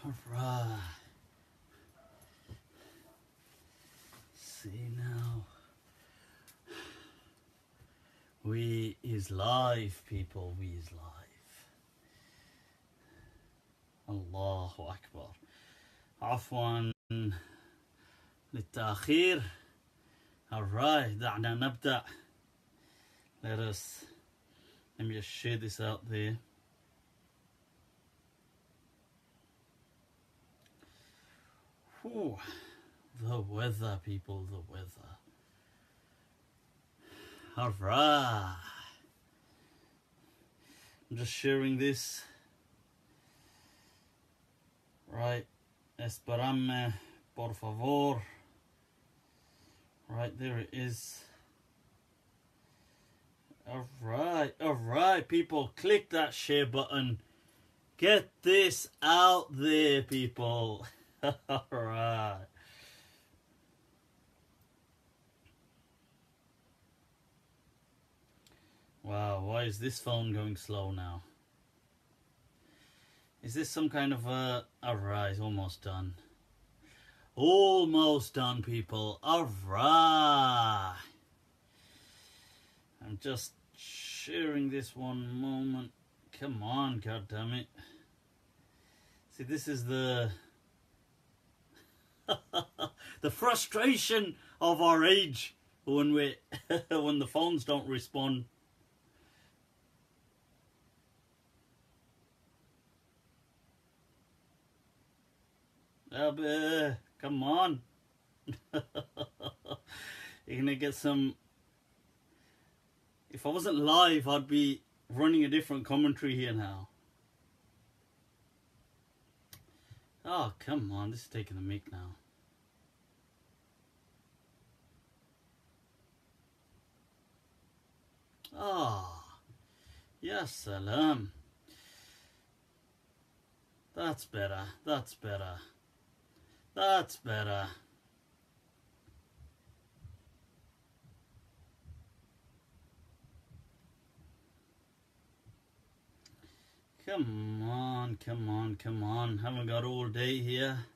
Alright. See now. We is live, people. We is live. Allahu Akbar. عفوا للتأخير. Alright, دعنا نبدأ. Let me just share this out there. Whew. The weather, people, the weather. Alright. I'm just sharing this. Right. Esperame, por favor. Right, there it is. Alright, people. Click that share button. Get this out there, people. Alright. Wow, why is this phone going slow now? Is this some kind of alright, it's almost done. Almost done, people. Alright. I'm just sharing this one moment. Come on, goddammit. See, this is the the frustration of our age when we when the phones don't respond. Come on. You're gonna get some. If I wasn't live, I'd be running a different commentary here now. Oh, come on. This is taking the mic now. Ah, ya salam. That's better. That's better. That's better. Come on, come on, come on. Haven't got all day here.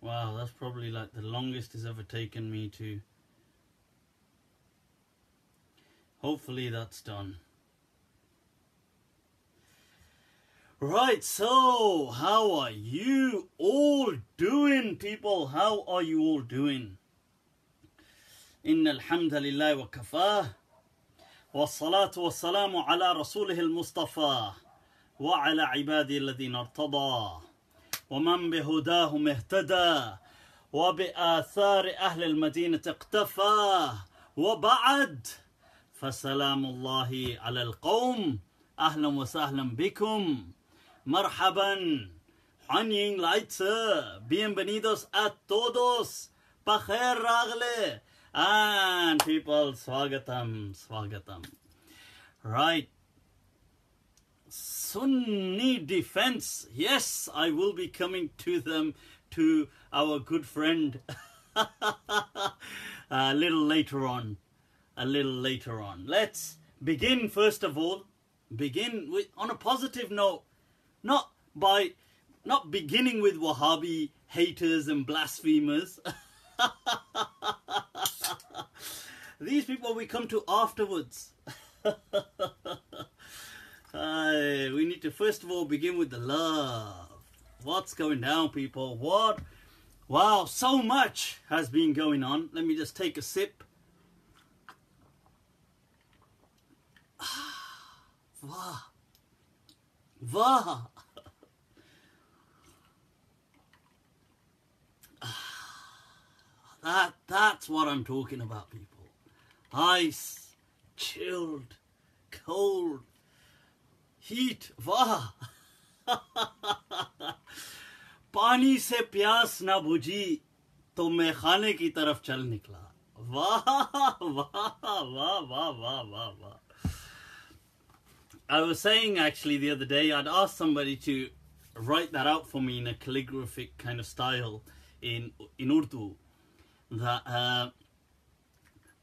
Wow, that's probably like the longest it's ever taken me to. Hopefully that's done. Right, so how are you all doing, people? How are you all doing? إن الحمد لله وكفاه والصلاة والسلام على رسوله المصطفى وعلى عباده الذين ارتضى ومن بهداهم اهتدى وبآثار أهل المدينة اقتفى وبعد فسلام الله على القوم أهلا وسهلا بكم مرحبا حنين Layth bienvenidos a todos بخير راغلي and people swagatam. Right, Sunni defense. Yes, I will be coming to them, to our good friend a little later on. Let's begin, first of all, on a positive note, not beginning with Wahhabi haters and blasphemers. These people we come to afterwards. We need to first of all begin with the love. What's going down, people? What? Wow, so much has been going on. Let me just take a sip. Vah. That's what I'm talking about, people. Ice, chilled, cold, heat, वाह पानी से प्यास ना बुझी तो मैं खाने की तरफ चल निकला वाह वाह वाह वाह वाह वाह वाह. I was saying actually the other day, I'd asked somebody to write that out for me in a calligraphic kind of style in Urdu, that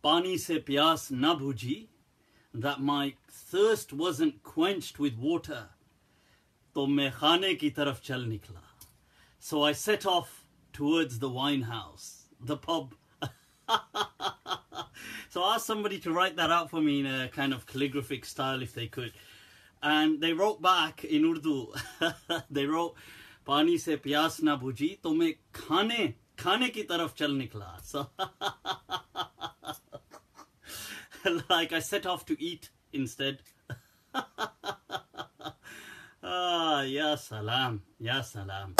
पानी से प्यास ना बुझी that my thirst wasn't quenched with water, to main khane ki taraf chal nikla. So I set off towards the wine house, the pub. So I asked somebody to write that out for me in a kind of calligraphic style if they could. And they wrote back in Urdu. They wrote, Pani se pyas na bujhi, to main khane ki taraf chal nikla. So like I set off to eat instead. Ya salam, ya salam.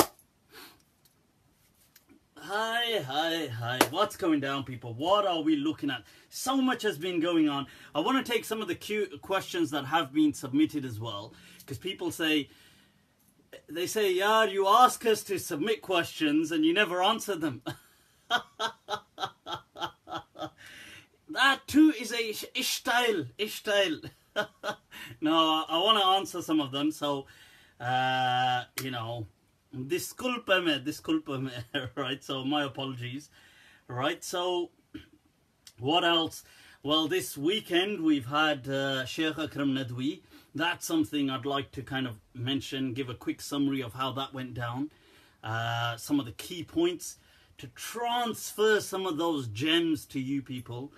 Hi. What's going down, people? What are we looking at? So much has been going on. I want to take some of the cute questions that have been submitted as well. Because people say, they say, yeah, you ask us to submit questions and you never answer them. That too is a ishtail. No, I want to answer some of them. So, you know, disculpa me, right? So my apologies, right? So what else? Well, this weekend we've had Sheikh Akram Nadwi. That's something I'd like to kind of mention, give a quick summary of how that went down. Some of the key points to transfer some of those gems to you people.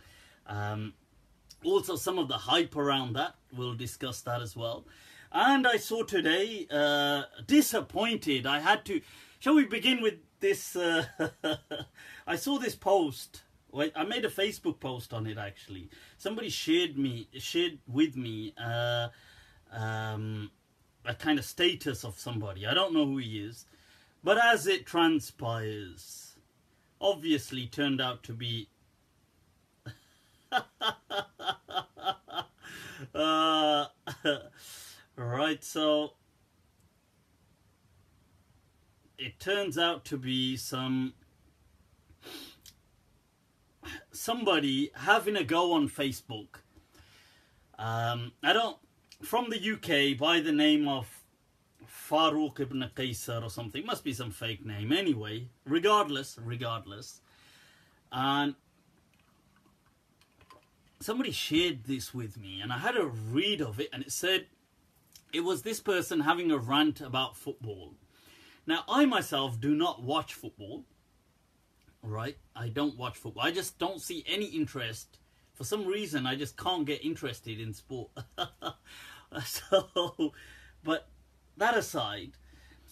Also some of the hype around that, we'll discuss that as well. And I saw today, disappointed, I had to, shall we begin with this, I saw this post, wait, I made a Facebook post on it actually. Somebody shared with me a kind of status of somebody, I don't know who he is, but as it transpires, obviously turned out to be right, so it turns out to be somebody having a go on Facebook. From the UK by the name of Farouk ibn Qaisar or something, must be some fake name anyway, regardless, and somebody shared this with me and I had a read of it, and it said it was this person having a rant about football. Now, I myself do not watch football, right? I don't watch football. I just don't see any interest. For some reason, I just can't get interested in sport. So, but that aside,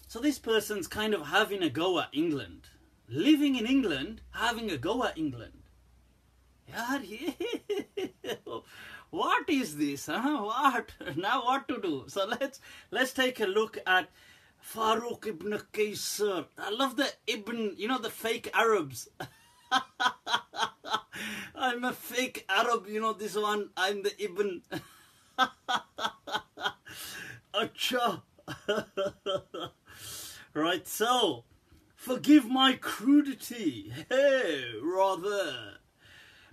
so this person's kind of having a go at England. Living in England, having a go at England. What is this? What? Now what to do? So let's take a look at Farouk ibn Qaisar. I love the Ibn, you know, the fake Arabs. I'm a fake Arab, you know, this one, I'm the Ibn. Acha. Right, so, forgive my crudity. Hey, rather.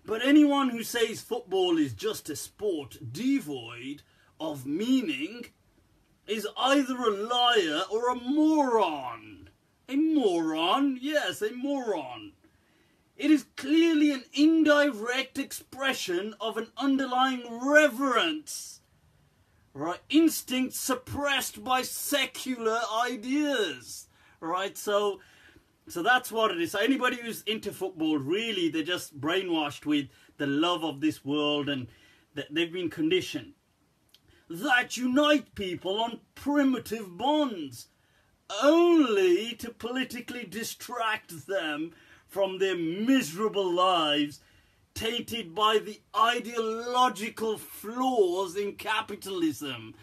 But anyone who says football is just a sport devoid of meaning is either a liar or a moron. A moron? Yes, a moron. It is clearly an indirect expression of an underlying reverence, right? Instinct suppressed by secular ideas, right? So that's what it is. So anybody who's into football, really, they're just brainwashed with the love of this world, and they've been conditioned that unite people on primitive bonds only to politically distract them from their miserable lives tainted by the ideological flaws in capitalism.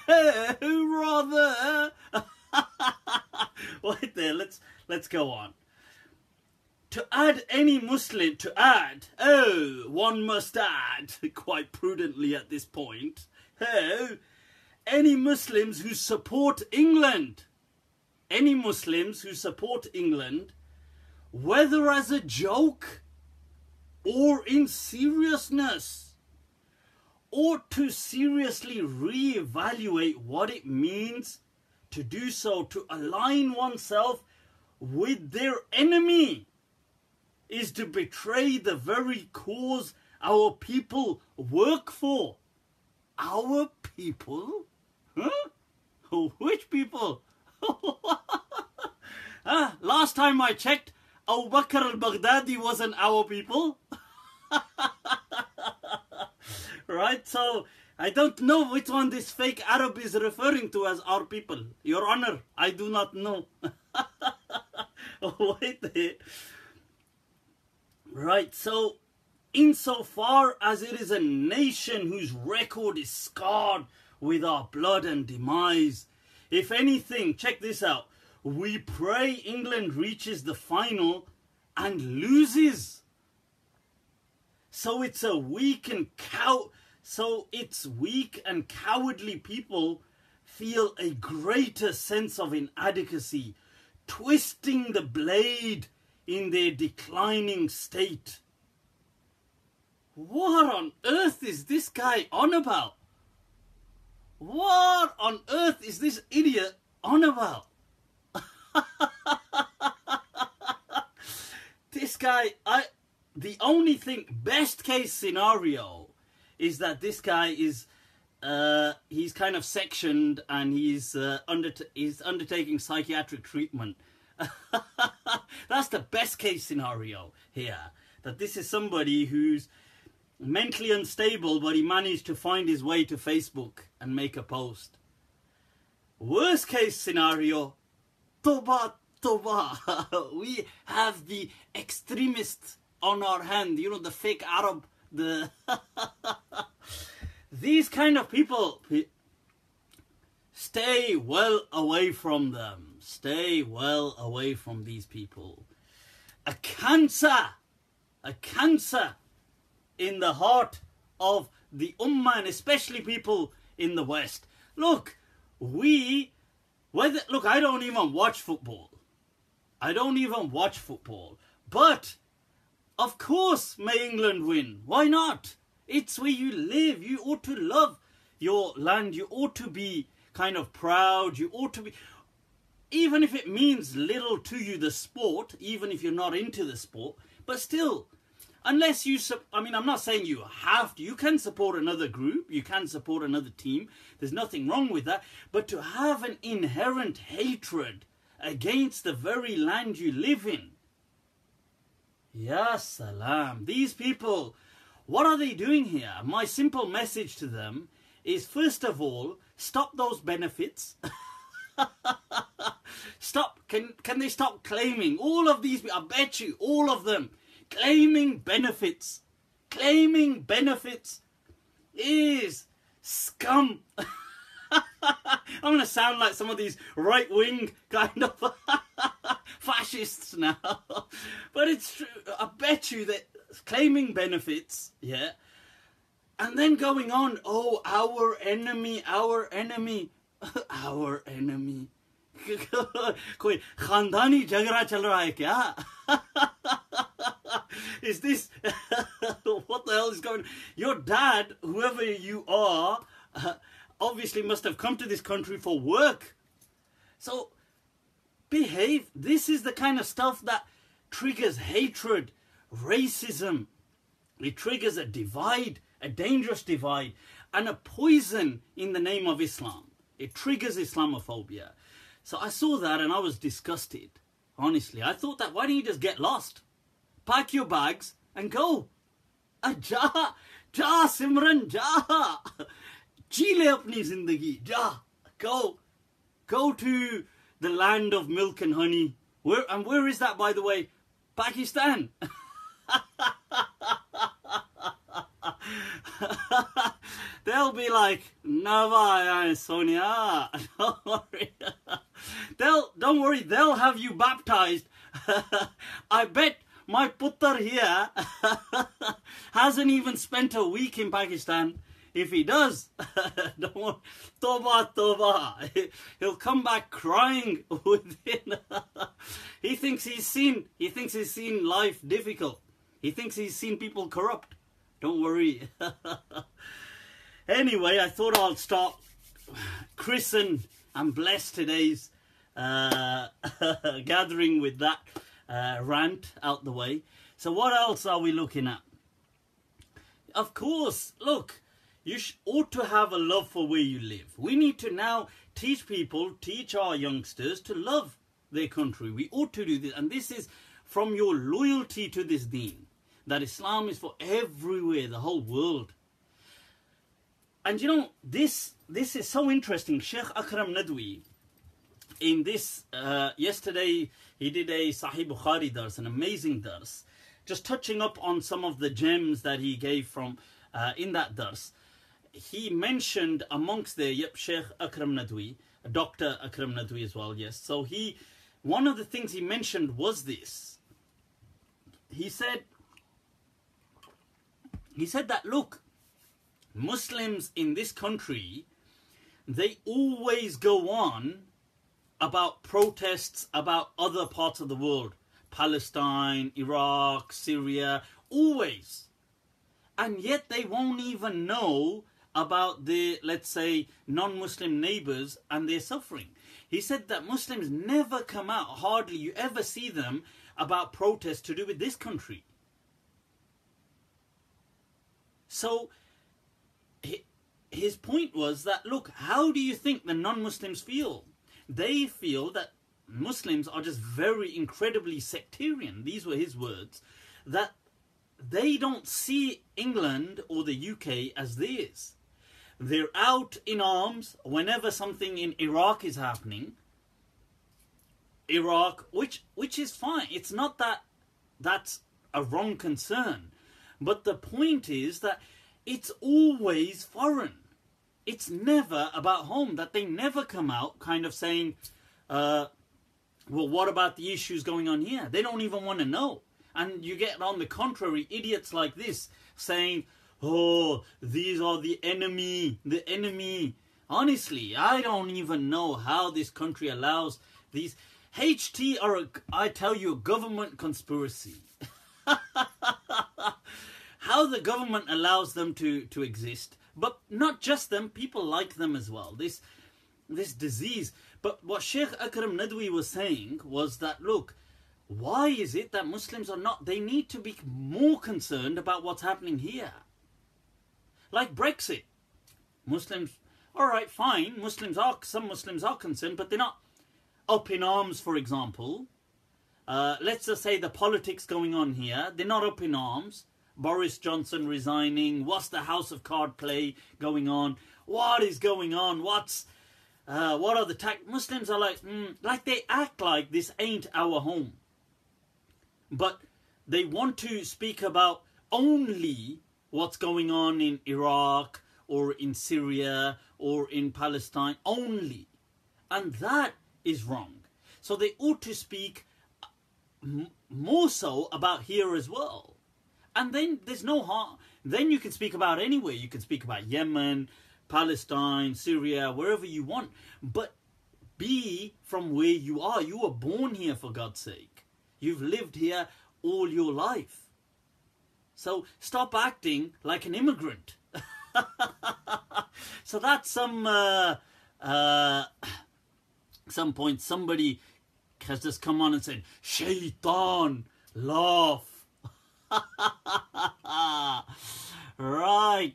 Rather. Wait there, let's go on. To add any Muslim, one must add, quite prudently at this point, any Muslims who support England, whether as a joke or in seriousness, ought to seriously reevaluate what it means to do so, to align oneself with their enemy, is to betray the very cause our people work for. our people? Huh? Which people? Last time I checked, Abu Bakr al-Baghdadi wasn't our people. Right? So, I don't know which one this fake Arab is referring to as our people. Your Honor, I do not know. Wait. Right, so, insofar as it is a nation whose record is scarred with our blood and demise, if anything, check this out, we pray England reaches the final and loses. So it's weak and cowardly people feel a greater sense of inadequacy, twisting the blade in their declining state. What on earth is this guy on about? What on earth is this idiot on about? This guy, the only thing, best case scenario, is that this guy is, he's kind of sectioned and he's undertaking psychiatric treatment. That's the best case scenario here. That this is somebody who's mentally unstable, but he managed to find his way to Facebook and make a post. Worst case scenario, Toba. We have the extremists on our hand. You know, the fake Arab. These kind of people, stay well away from them. Stay well away from these people. A cancer in the heart of the Ummah, and especially people in the West. Look, I don't even watch football. But, of course, may England win. Why not? It's where you live. You ought to love your land. You ought to be kind of proud. You ought to be, even if it means little to you, the sport, even if you're not into the sport, but still, unless you, I'm not saying you have to. You can support another group. You can support another team. There's nothing wrong with that. But to have an inherent hatred against the very land you live in. Ya salam. These people, what are they doing here? My simple message to them is, first of all, stop those benefits. Stop. Can they stop claiming? All of these, I bet you, all of them, claiming benefits. Claiming benefits is scum. I'm going to sound like some of these right-wing kind of fascists now. But it's true. I bet you that claiming benefits, yeah, and then going on, oh, our enemy. Our enemy. कोई खानदानी झगड़ा चल रहा है क्या? Is this what the hell is going on? Your dad, whoever you are, obviously must have come to this country for work. So behave. This is the kind of stuff that triggers hatred, racism. It triggers a divide, a dangerous divide, and a poison in the name of Islam. It triggers Islamophobia. So I saw that and I was disgusted. Honestly, I thought that, why don't you just get lost? Pack your bags and go. Ja Simran, ja. जी ले अपनी जिंदगी, जा, go to the land of milk and honey. Where is that, by the way? Pakistan. They'll be like, Nava, Sonia, don't worry. Don't worry, they'll have you baptized. I bet my puttar here hasn't even spent a week in Pakistan. If he does, don't worry, toba, he'll come back crying within. He thinks he's seen life difficult. He thinks he's seen people corrupt. Don't worry. Anyway, I thought I'll start christen and bless today's gathering with that rant out the way. So what else are we looking at? Of course, look, you ought to have a love for where you live. We need to now teach people, teach our youngsters to love their country. We ought to do this. And this is from your loyalty to this deen, that Islam is for everywhere, the whole world. And you know, this is so interesting. Sheikh Akram Nadwi, in this, yesterday, he did a Sahih Bukhari dars, an amazing dars, just touching up on some of the gems that he gave from in that dars. He mentioned amongst the Sheikh Akram Nadwi, Dr. Akram Nadwi as well, yes. So one of the things he mentioned was this. He said that, look, Muslims in this country, they always go on about protests about other parts of the world. Palestine, Iraq, Syria, always. And yet they won't even know about their, let's say, non-Muslim neighbors and their suffering. He said that Muslims never come out, hardly you ever see them about protests to do with this country. So his point was that, look, how do you think the non-Muslims feel? They feel that Muslims are just very incredibly sectarian. These were his words. That they don't see England or the UK as theirs. They're out in arms whenever something in Iraq is happening. Iraq, which is fine. It's not that that's a wrong concern. But the point is that it's always foreign. It's never about home. That they never come out kind of saying, well, what about the issues going on here? They don't even want to know. And you get, on the contrary, idiots like this saying, oh, these are the enemy, the enemy. Honestly, I don't even know how this country allows these. HT are, I tell you, a government conspiracy. How the government allows them to exist. But not just them, people like them as well. This disease. But what Sheikh Akram Nadwi was saying was that, look, why is it that Muslims are not, they need to be more concerned about what's happening here? Like Brexit. Muslims, all right, fine, some Muslims are concerned, but they're not up in arms, for example. Let's just say the politics going on here, they're not up in arms. Boris Johnson resigning, what's the House of Card play going on? What is going on? What are the Muslims are like they act like this ain't our home. But they want to speak about only what's going on in Iraq or in Syria or in Palestine only. And that is wrong. So they ought to speak more so about here as well. And then there's no harm. Then you can speak about anywhere. You can speak about Yemen, Palestine, Syria, wherever you want. But be from where you are. You were born here, for God's sake. You've lived here all your life. So stop acting like an immigrant. So that's some point somebody has just come on and said, Shaitan, laugh. Right.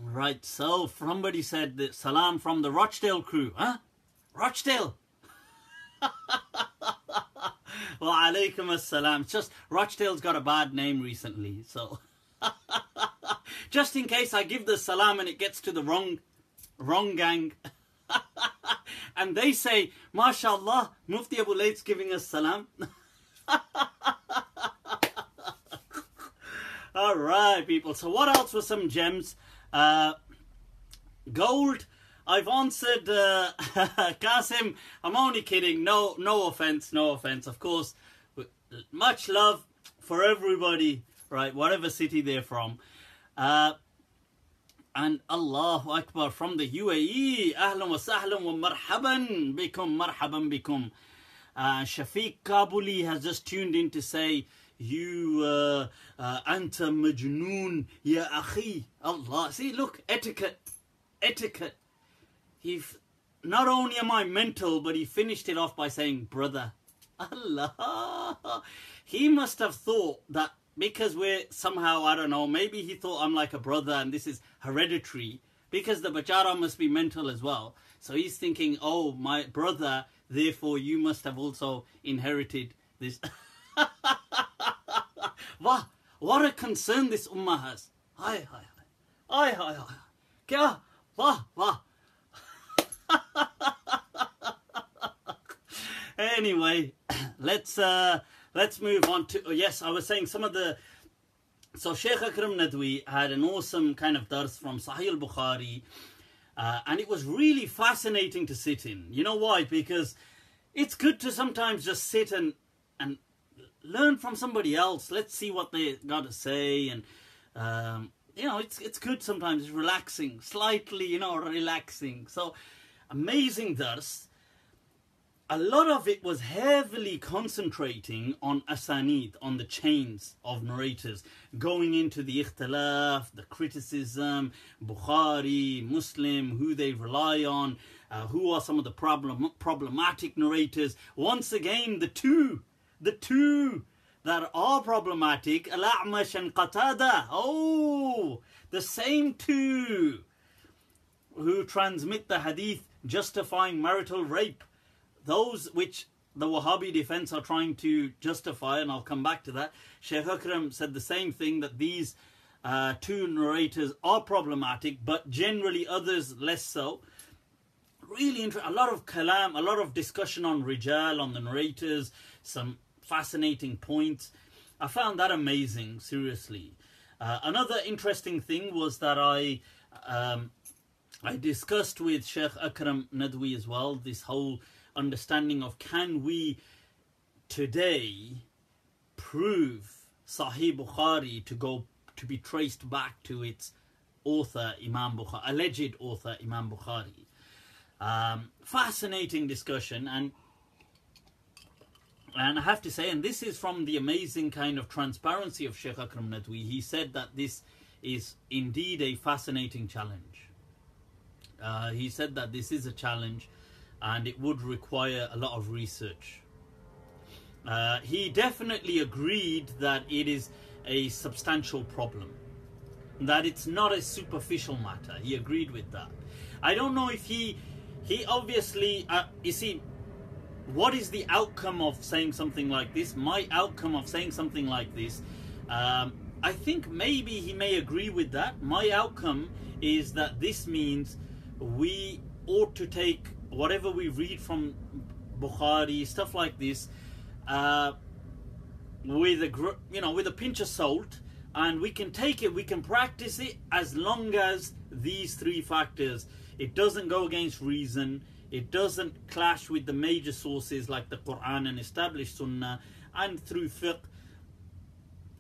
Right, so somebody said that Salam from the Rochdale crew. Huh? Rochdale? Well, alaikum as-salam. It's just Rochdale's got a bad name recently, so just in case I give the salam and it gets to the wrong gang. And they say, MashaAllah, Mufti Abu Layth's giving us salam. Alright, people. So what else were some gems? Gold. I've answered Qasim. I'm only kidding. No offense. No offense. Of course, much love for everybody, right? Whatever city they're from. And Allahu Akbar from the UAE. Ahlan wa sahlan wa marhaban bikum. Shafiq Kabuli has just tuned in to say, you anta majnoon ya akhi. Allah. See, look, etiquette. Not only am I mental, but he finished it off by saying brother. Allah. He must have thought that because we're somehow, I don't know, maybe he thought I'm like a brother and this is hereditary, because the bachara must be mental as well. So he's thinking, oh, my brother, therefore you must have also inherited this. Wow, what a concern this ummah has. Hi. Kya? Wah. Anyway, let's move on to, yes, I was saying some of the, so Sheikh Akram Nadwi had an awesome kind of dars from Sahih Bukhari, and it was really fascinating to sit in. You know why? Because it's good to sometimes just sit and learn from somebody else. Let's see what they got to say, and you know, it's good sometimes. It's relaxing, slightly, you know, relaxing. So amazing dars. A lot of it was heavily concentrating on asanid, on the chains of narrators, going into the ikhtilaf, the criticism, Bukhari, Muslim, who they rely on, who are some of the problematic narrators. Once again, the two that are problematic, Al-A'mash and Qatada. Oh, the same two who transmit the hadith justifying marital rape. Those which the Wahhabi defense are trying to justify, and I'll come back to that. Sheikh Akram said the same thing, that these two narrators are problematic, but generally others less so. Really interesting. A lot of kalam, a lot of discussion on rijal, on the narrators, some fascinating points. I found that amazing, seriously. Another interesting thing was that I discussed with Sheikh Akram Nadwi as well, this whole understanding of, can we today prove Sahih Bukhari to be traced back to its author Imam Bukhari, alleged author Imam Bukhari. Fascinating discussion, and I have to say, and this is from the amazing kind of transparency of Sheikh Akram Nadwi, he said that this is indeed a fascinating challenge. He said that this is a challenge and it would require a lot of research. He definitely agreed that it is a substantial problem, that it's not a superficial matter. He agreed with that. I don't know if he obviously, you see, what is the outcome of saying something like this? My outcome of saying something like this, I think maybe he may agree with that. My outcome is that this means we ought to take whatever we read from Bukhari, stuff like this, with a pinch of salt, and we can take it, we can practice it, as long as these three factors, it doesn't go against reason, it doesn't clash with the major sources like the Quran and established Sunnah and through Fiqh,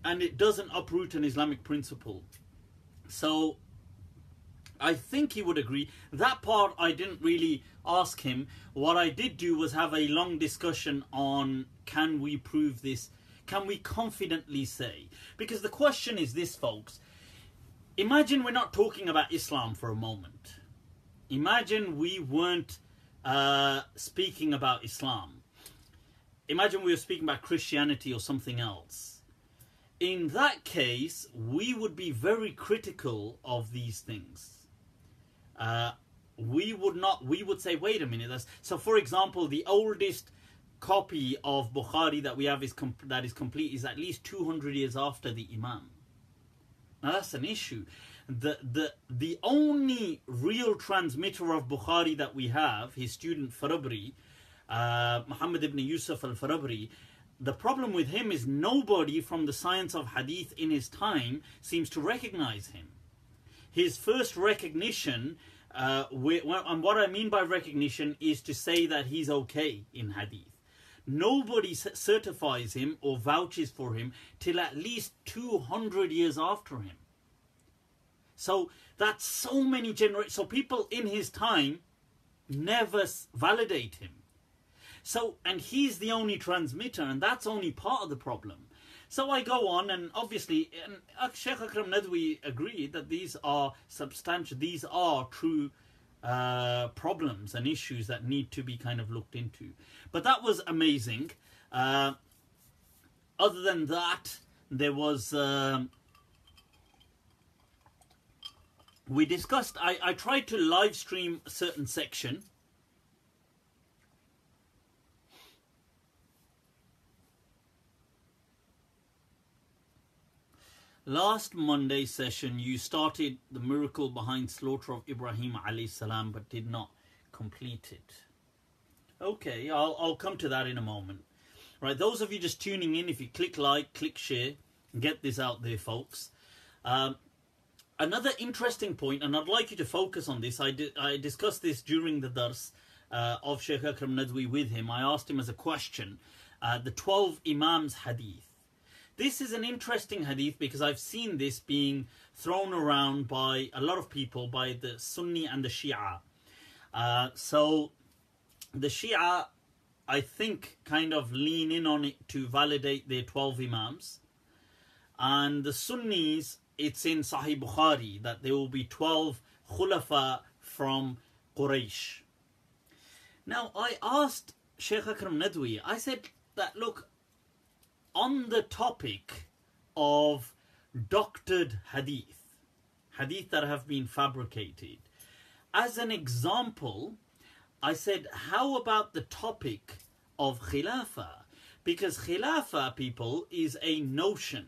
and it doesn't uproot an Islamic principle. So I think he would agree. That part I didn't really ask him. What I did do was have a long discussion on, can we prove this? Can we confidently say? Because the question is this, folks. Imagine we're not talking about Islam for a moment. Imagine we weren't speaking about Islam. Imagine we were speaking about Christianity or something else. In that case, we would be very critical of these things. We would say, wait a minute. So, for example, the oldest copy of Bukhari that we have that is complete is at least 200 years after the Imam. Now that's an issue. The only real transmitter of Bukhari that we have, his student Farabri, Muhammad ibn Yusuf al-Farabri, the problem with him is nobody from the science of hadith in his time seems to recognize him. His first recognition, and what I mean by recognition is to say that he's okay in hadith. Nobody certifies him or vouches for him till at least 200 years after him. So that's so many generations. So people in his time never validate him. So, and he's the only transmitter, and that's only part of the problem. So I go on, and obviously, and Sheikh Akram Nadwi agreed that these are substantial, these are true problems and issues that need to be kind of looked into. But that was amazing. Other than that, there was we discussed, I tried to live stream a certain section. Last Monday session, you started the miracle behind slaughter of Ibrahim عليه السلام, but did not complete it. Okay, I'll come to that in a moment. Right, those of you just tuning in, if you click like, click share, get this out there, folks. Another interesting point, and I'd like you to focus on this. I discussed this during the dars of Sheikh Akram Nadwi with him. I asked him as a question, the 12 Imams Hadith. This is an interesting hadith because I've seen this being thrown around by a lot of people, by the Sunni and the Shia. So the Shia, I think, kind of lean in on it to validate their 12 Imams. And the Sunnis, it's in Sahih Bukhari that there will be 12 Khulafa from Quraysh. Now, I asked Sheikh Akram Nadwi, I said that, look, on the topic of doctored hadith that have been fabricated, as an example, I said, how about the topic of Khilafah? Because Khilafah, people, is a notion.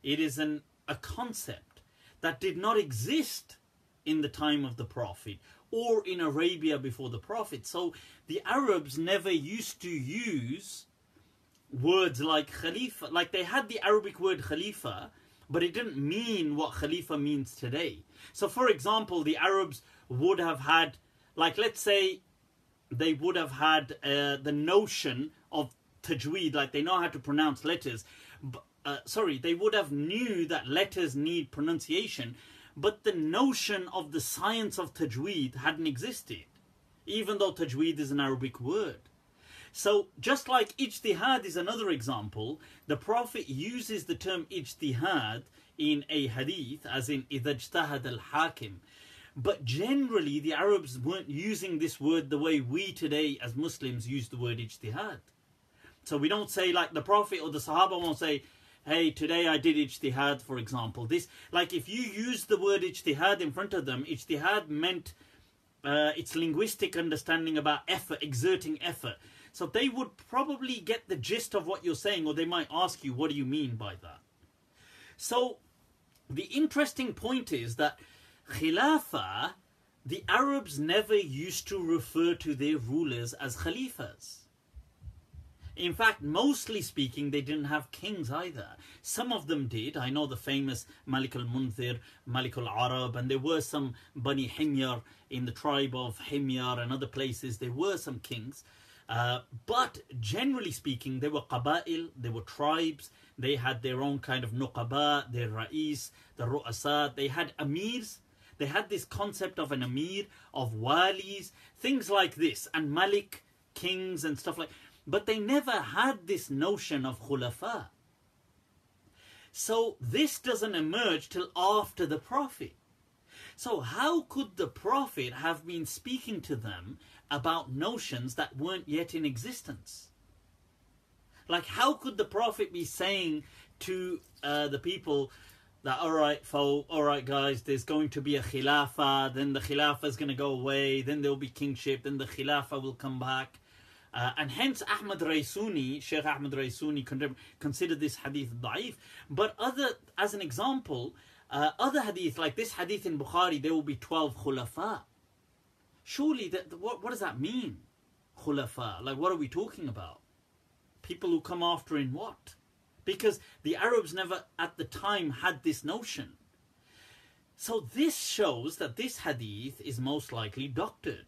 It is a concept that did not exist in the time of the Prophet or in Arabia before the Prophet. So the Arabs never used to use words like Khalifa. Like, they had the Arabic word Khalifa, but it didn't mean what Khalifa means today. So for example, the Arabs would have had, like, let's say they would have had the notion of tajweed, like they know how to pronounce letters. They would have knew that letters need pronunciation, but the notion of the science of tajweed hadn't existed, even though tajweed is an Arabic word. So just like ijtihad is another example, the Prophet uses the term ijtihad in a hadith, as in إِذَا اجْتَهَدَ الْحَاكِمِ. But generally, the Arabs weren't using this word the way we today as Muslims use the word ijtihad. So we don't say, like the Prophet or the Sahaba won't say, hey, today I did ijtihad, for example. This, like, if you use the word ijtihad in front of them, ijtihad meant its linguistic understanding about effort, exerting effort. So they would probably get the gist of what you're saying, or they might ask you, what do you mean by that? So the interesting point is that Khilafah, the Arabs never used to refer to their rulers as Khalifas. In fact, mostly speaking, they didn't have kings either. Some of them did. I know the famous Malik al-Munzir, Malik al-Arab, and there were some Bani Himyar in the tribe of Himyar and other places. There were some kings. But generally speaking, they were Qaba'il, they were tribes. They had their own kind of Nuqaba, their Ra'is, the Ru'asa. They had Amirs. They had this concept of an Amir, of Walis, things like this, and Malik, kings and stuff like that. But they never had this notion of Khulafa. So this doesn't emerge till after the Prophet. So how could the Prophet have been speaking to them about notions that weren't yet in existence? Like, how could the Prophet be saying to the people that, all right guys, there's going to be a Khilafah, then the Khilafah is going to go away, then there will be kingship, then the Khilafah will come back. And hence Ahmad Raisuni, Sheikh Ahmad Raisuni considered this hadith da'if. But as an example, other hadith, like this hadith in Bukhari, there will be 12 khulafa. Surely, what does that mean? Khulafa, like what are we talking about? People who come after in what? Because the Arabs never at the time had this notion. So this shows that this hadith is most likely doctored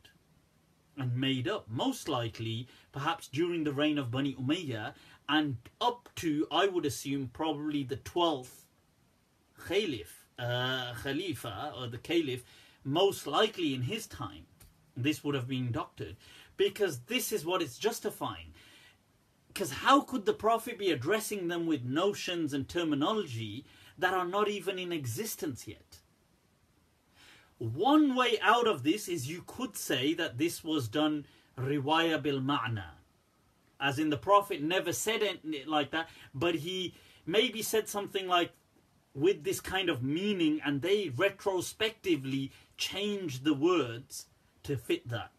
and made up, most likely perhaps during the reign of Bani Umayyah and up to, I would assume, probably the 12th Khalifa or the Caliph, most likely in his time. This would have been doctored, because this is what it's justifying. Because how could the Prophet be addressing them with notions and terminology that are not even in existence yet? One way out of this is you could say that this was done riwaya bil ma'na, as in the Prophet never said it like that, but he maybe said something like with this kind of meaning, and they retrospectively changed the words to fit that.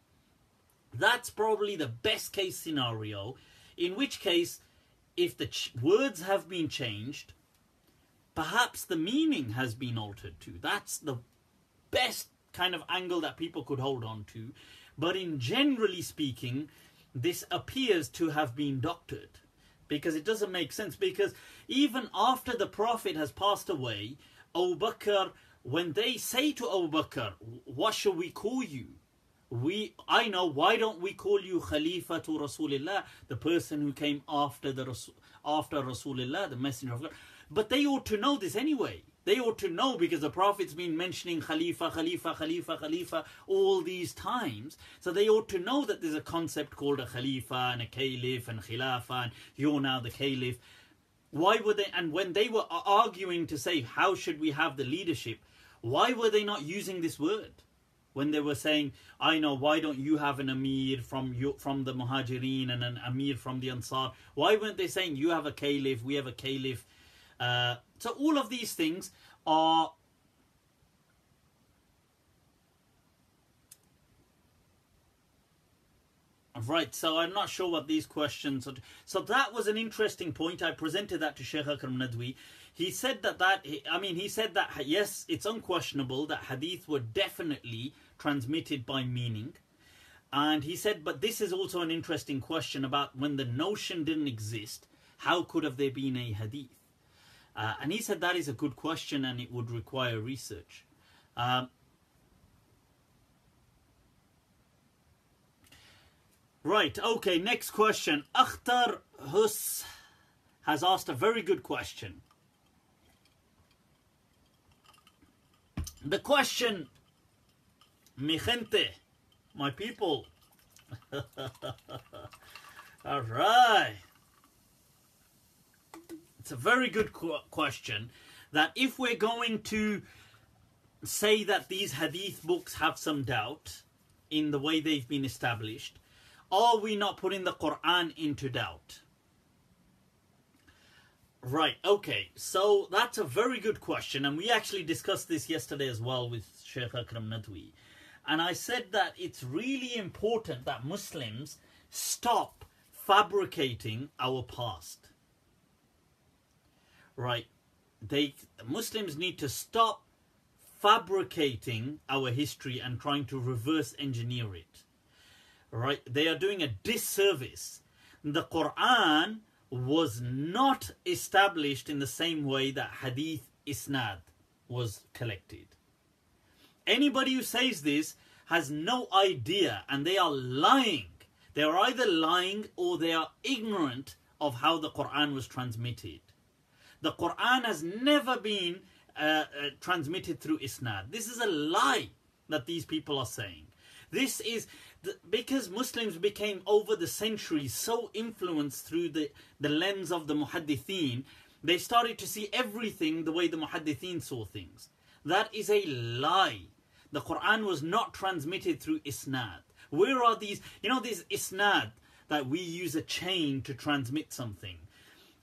That's probably the best case scenario, in which case, if the words have been changed, perhaps the meaning has been altered too. That's the best kind of angle that people could hold on to. But in generally speaking, this appears to have been doctored, because it doesn't make sense. Because even after the Prophet has passed away, Abu Bakr, when they say to Abu Bakr, what shall we call you? I know, why don't we call you Khalifa to Rasulullah, the person who came after Rasulullah, the messenger of God. But they ought to know this anyway. They ought to know, because the Prophet's been mentioning Khalifa, Khalifa, Khalifa, Khalifa all these times. So they ought to know that there's a concept called a Khalifa and a Caliph and Khilafah, and you're now the Caliph. Why were they, and when they were arguing to say, how should we have the leadership, why were they not using this word? When they were saying, I know, why don't you have an Amir from the Muhajirin and an Amir from the Ansar? Why weren't they saying, you have a Caliph, we have a Caliph? So all of these things are right. So I'm not sure what these questions are. So that was an interesting point. I presented that to Sheikh Akram Nadwi. He said he said that yes, it's unquestionable that hadith were definitely transmitted by meaning. And he said, but this is also an interesting question about when the notion didn't exist, how could have there been a hadith? And he said that is a good question and it would require research. Right, okay, next question. Akhtar Hus has asked a very good question. The question, mi gente, my people. All right. It's a very good question, that if we're going to say that these hadith books have some doubt in the way they've been established, are we not putting the Quran into doubt? Right, okay, so that's a very good question, and we actually discussed this yesterday as well with Sheikh Akram Nadwi. And I said that it's really important that Muslims stop fabricating our past. Right, Muslims need to stop fabricating our history and trying to reverse engineer it. Right, they are doing a disservice. The Quran was not established in the same way that hadith isnad was collected. Anybody who says this has no idea, and they are lying. They are either lying or they are ignorant of how the Quran was transmitted. The Quran has never been transmitted through isnad. This is a lie that these people are saying. This is because Muslims became over the centuries so influenced through the lens of the muhaddithin, they started to see everything the way the muhaddithin saw things. That is a lie. The Quran was not transmitted through isnad. Where are these, this isnad that we use a chain to transmit something?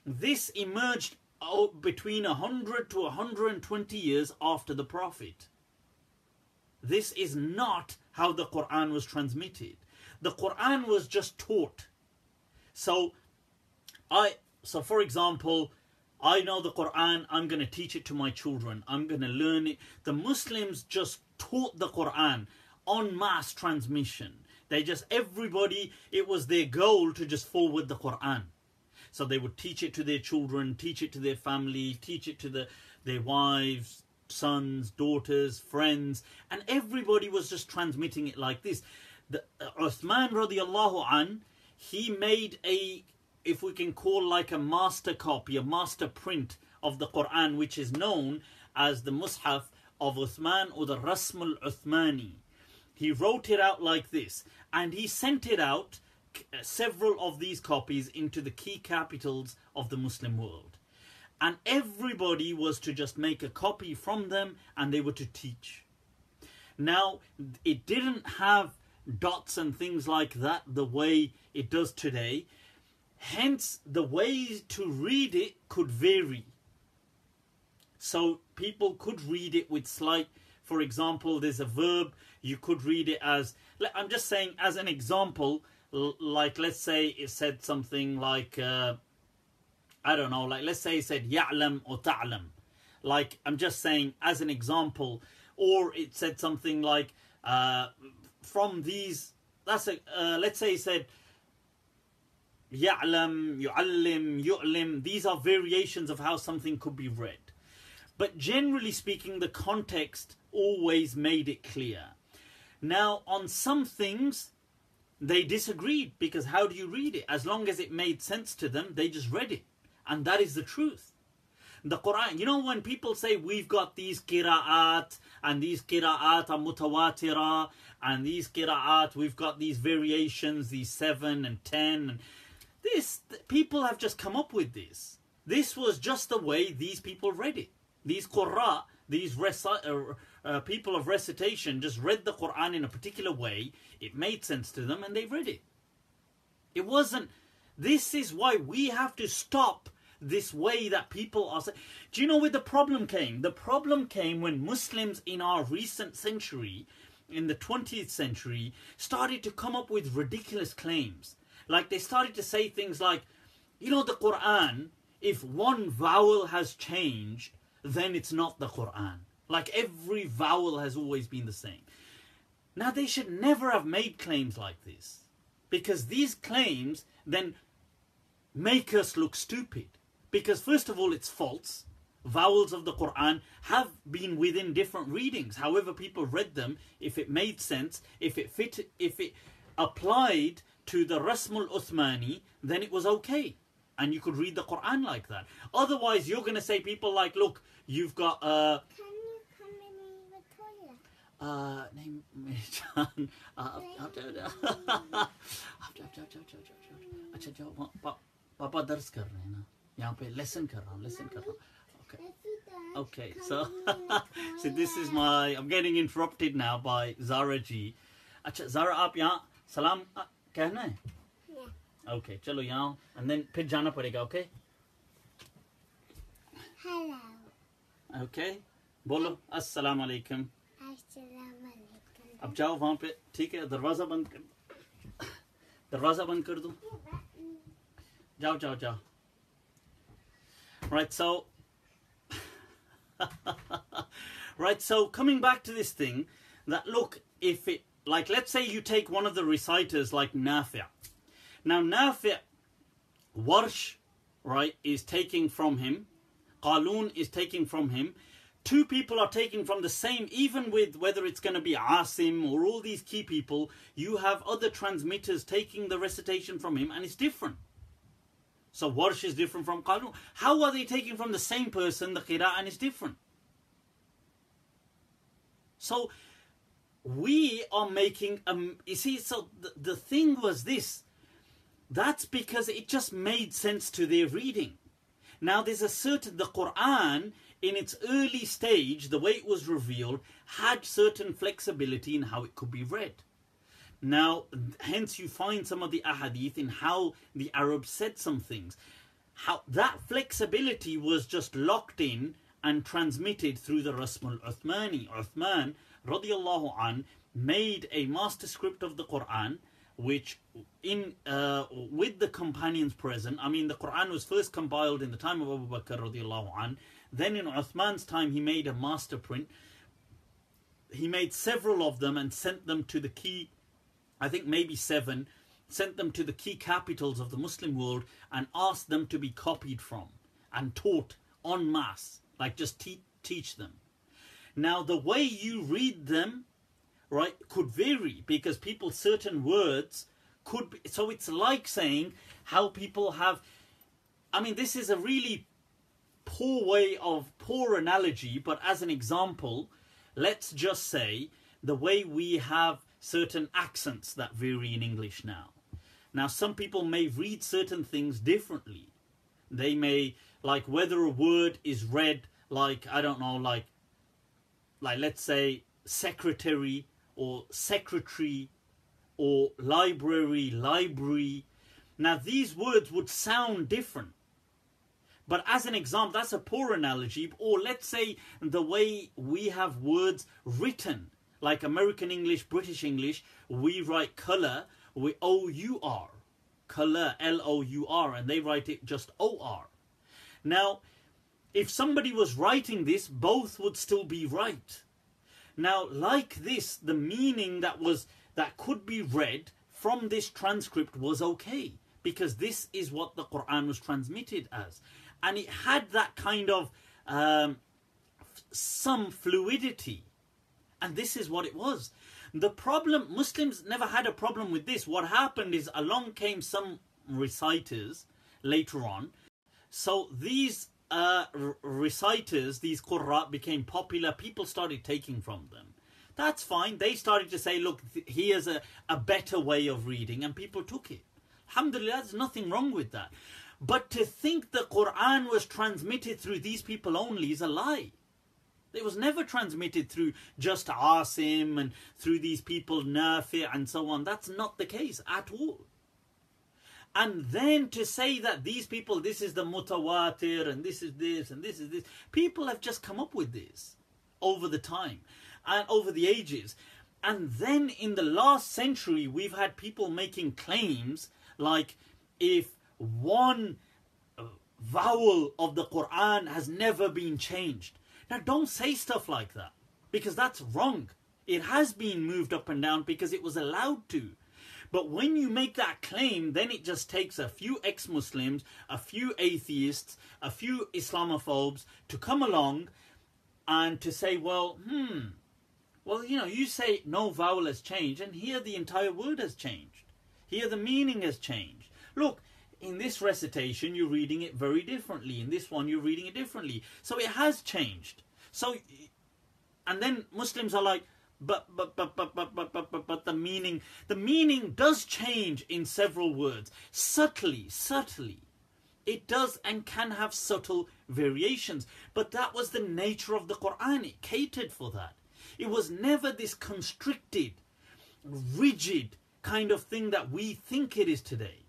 This emerged between 100 to 120 years after the Prophet. This is not how the Quran was transmitted. The Quran was just taught. So for example, I know the Quran, I'm going to teach it to my children, I'm going to learn it. The Muslims just taught the Quran en masse transmission. Everybody, it was their goal to just forward the Quran. So they would teach it to their children, teach it to their family, teach it to their wives, sons, daughters, friends, and everybody was just transmitting it like this. Uthman radiallahu an, he made if we can call like a master copy, a master print of the Quran, which is known as the Mus'haf of Uthman, or the Rasm al-Uthmani. He wrote it out like this, and he sent it out, several of these copies, into the key capitals of the Muslim world. And everybody was to just make a copy from them, and they were to teach. Now, it didn't have dots and things like that the way it does today. Hence, the way to read it could vary. So people could read it with slight, for example, there's a verb, you could read it as, I'm just saying as an example, like let's say it said something like, I don't know, like let's say it said ya'lam or ta'lam. Like I'm just saying as an example, or it said something like, from these, that's a, let's say it said, ya'lam, yu'allim, yu'lim. These are variations of how something could be read. But generally speaking, the context always made it clear. Now, on some things, they disagreed, because how do you read it? As long as it made sense to them, they just read it. And that is the truth. The Quran, you know, when people say we've got these qira'at, and these qira'at are mutawatira, and these qira'at, we've got these variations, these 7 and 10, and this, people have just come up with this. This was just the way these people read it. These qurra, these people of recitation just read the Quran in a particular way. It made sense to them and they read it. It wasn't, this is why we have to stop this way that people are saying. Do you know where the problem came? The problem came when Muslims in our recent century, in the 20th century, started to come up with ridiculous claims. Like they started to say things like, you know, the Quran, if one vowel has changed, then it's not the Quran. Like every vowel has always been the same. Now they should never have made claims like this, because these claims then make us look stupid. Because first of all, it's false. Vowels of the Quran have been within different readings. However people read them, if it made sense, if it fit, if it applied to the Rasmul Uthmani, then it was okay. And you could read the Quran like that. Otherwise, you're going to say people like, look, you've got... Can you come in the toilet? Name me John. अच्छा जाओ पापा दर्स कर रहे हैं ना यहाँ पे lesson कर रहा हूँ okay so so this is my, I'm getting interrupted now by Zara ji. अच्छा Zara आप यहाँ सलाम कहना है? Okay, चलो यहाँ and then फिर जाना पड़ेगा, okay? Hello. Okay, बोलो अस्सलाम वालेकुम. अस्सलाम वालेकुम. अब जाओ वहाँ पे, ठीक है? दरवाज़ा बंद कर दो. जाओ. Right, so right, so coming back to this thing, that look, if it, like let's say you take one of the reciters like Nafi'. Now Nafi', Warsh, right, is taking from him. Qalun is taking from him. Two people are taking from the same, even with whether it's going to be Asim or all these key people, you have other transmitters taking the recitation from him and it's different. So Warsh is different from Qalun. How are they taking from the same person, the Qira'ah, and it's different? So we are making, you see, so the thing was this. That's because it just made sense to their reading. Now there's a certain, the Quran in its early stage, the way it was revealed, had certain flexibility in how it could be read. Now, hence you find some of the ahadith in how the Arabs said some things. How that flexibility was just locked in and transmitted through the Rasmul Uthmani. Uthman, radiallahu an, made a master script of the Quran, which in with the companions present. I mean, the Quran was first compiled in the time of Abu Bakr radiallahu an. Then in Uthman's time, he made a master print. He made several of them and sent them to the key, I think maybe 7, sent them to the key capitals of the Muslim world and asked them to be copied from and taught en masse, like just teach them. Now, the way you read them, right, could vary because people, certain words could be, so it's like saying how people have, I mean, this is a really poor analogy, but as an example, let's just say the way we have certain accents that vary in English now. Now, some people may read certain things differently. They may, like whether a word is read like, I don't know, like let's say secretary or secretary or library. Now these words would sound different. But as an example, that's a poor analogy. Or let's say the way we have words written, like American English, British English, we write colour, we O-U-R. Colour, L-O-U-R, and they write it just O-R. Now, if somebody was writing this, both would still be right. Now, like this, the meaning that could be read from this transcript was okay, because this is what the Quran was transmitted as. And it had that kind of some fluidity. And this is what it was. The problem, Muslims never had a problem with this. What happened is along came some reciters later on. So these reciters, these qurra, became popular. People started taking from them. That's fine. They started to say, look, here's a better way of reading. And people took it. Alhamdulillah, there's nothing wrong with that. But to think the Quran was transmitted through these people only is a lie. It was never transmitted through just Asim and through these people, Nafi and so on. That's not the case at all. And then to say that these people, this is the mutawatir and this is this and this is this. People have just come up with this over the time and over the ages. And then in the last century, we've had people making claims like if one vowel of the Quran has never been changed. Now don't say stuff like that, because that's wrong. It has been moved up and down because it was allowed to. But when you make that claim, then it just takes a few ex-Muslims, a few atheists, a few Islamophobes to come along and to say, well, you know, you say no vowel has changed, and here the entire word has changed. Here the meaning has changed. Look, in this recitation, you're reading it very differently. In this one, you're reading it differently. So it has changed. So, and then Muslims are like, but the meaning does change in several words. Subtly. It does and can have subtle variations. But that was the nature of the Quran. It catered for that. It was never this constricted, rigid kind of thing that we think it is today.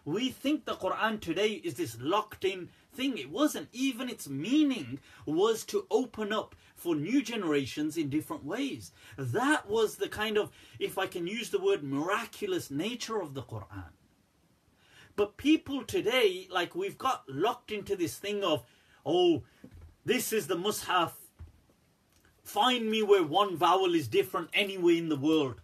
We think the Quran today is this locked in thing. It wasn't. Even its meaning was to open up for new generations in different ways. That was the kind of, if I can use the word, miraculous nature of the Quran. But people today, like, we've got locked into this thing of, oh, this is the Mus'haf. Find me where one vowel is different anywhere in the world.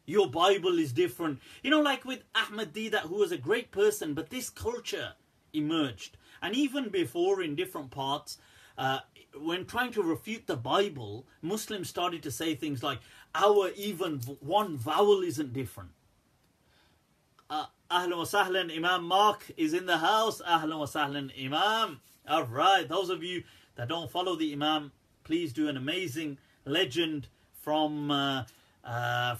Your Bible is different. You know, like with Ahmad Didat, who was a great person, but this culture emerged. And even before, in different parts, when trying to refute the Bible, Muslims started to say things like, our even one vowel isn't different. Ahlan wa sahlan, Imam Mark is in the house. Ahlan wa sahlan, Imam. All right, those of you that don't follow the Imam, please do. An amazing legend from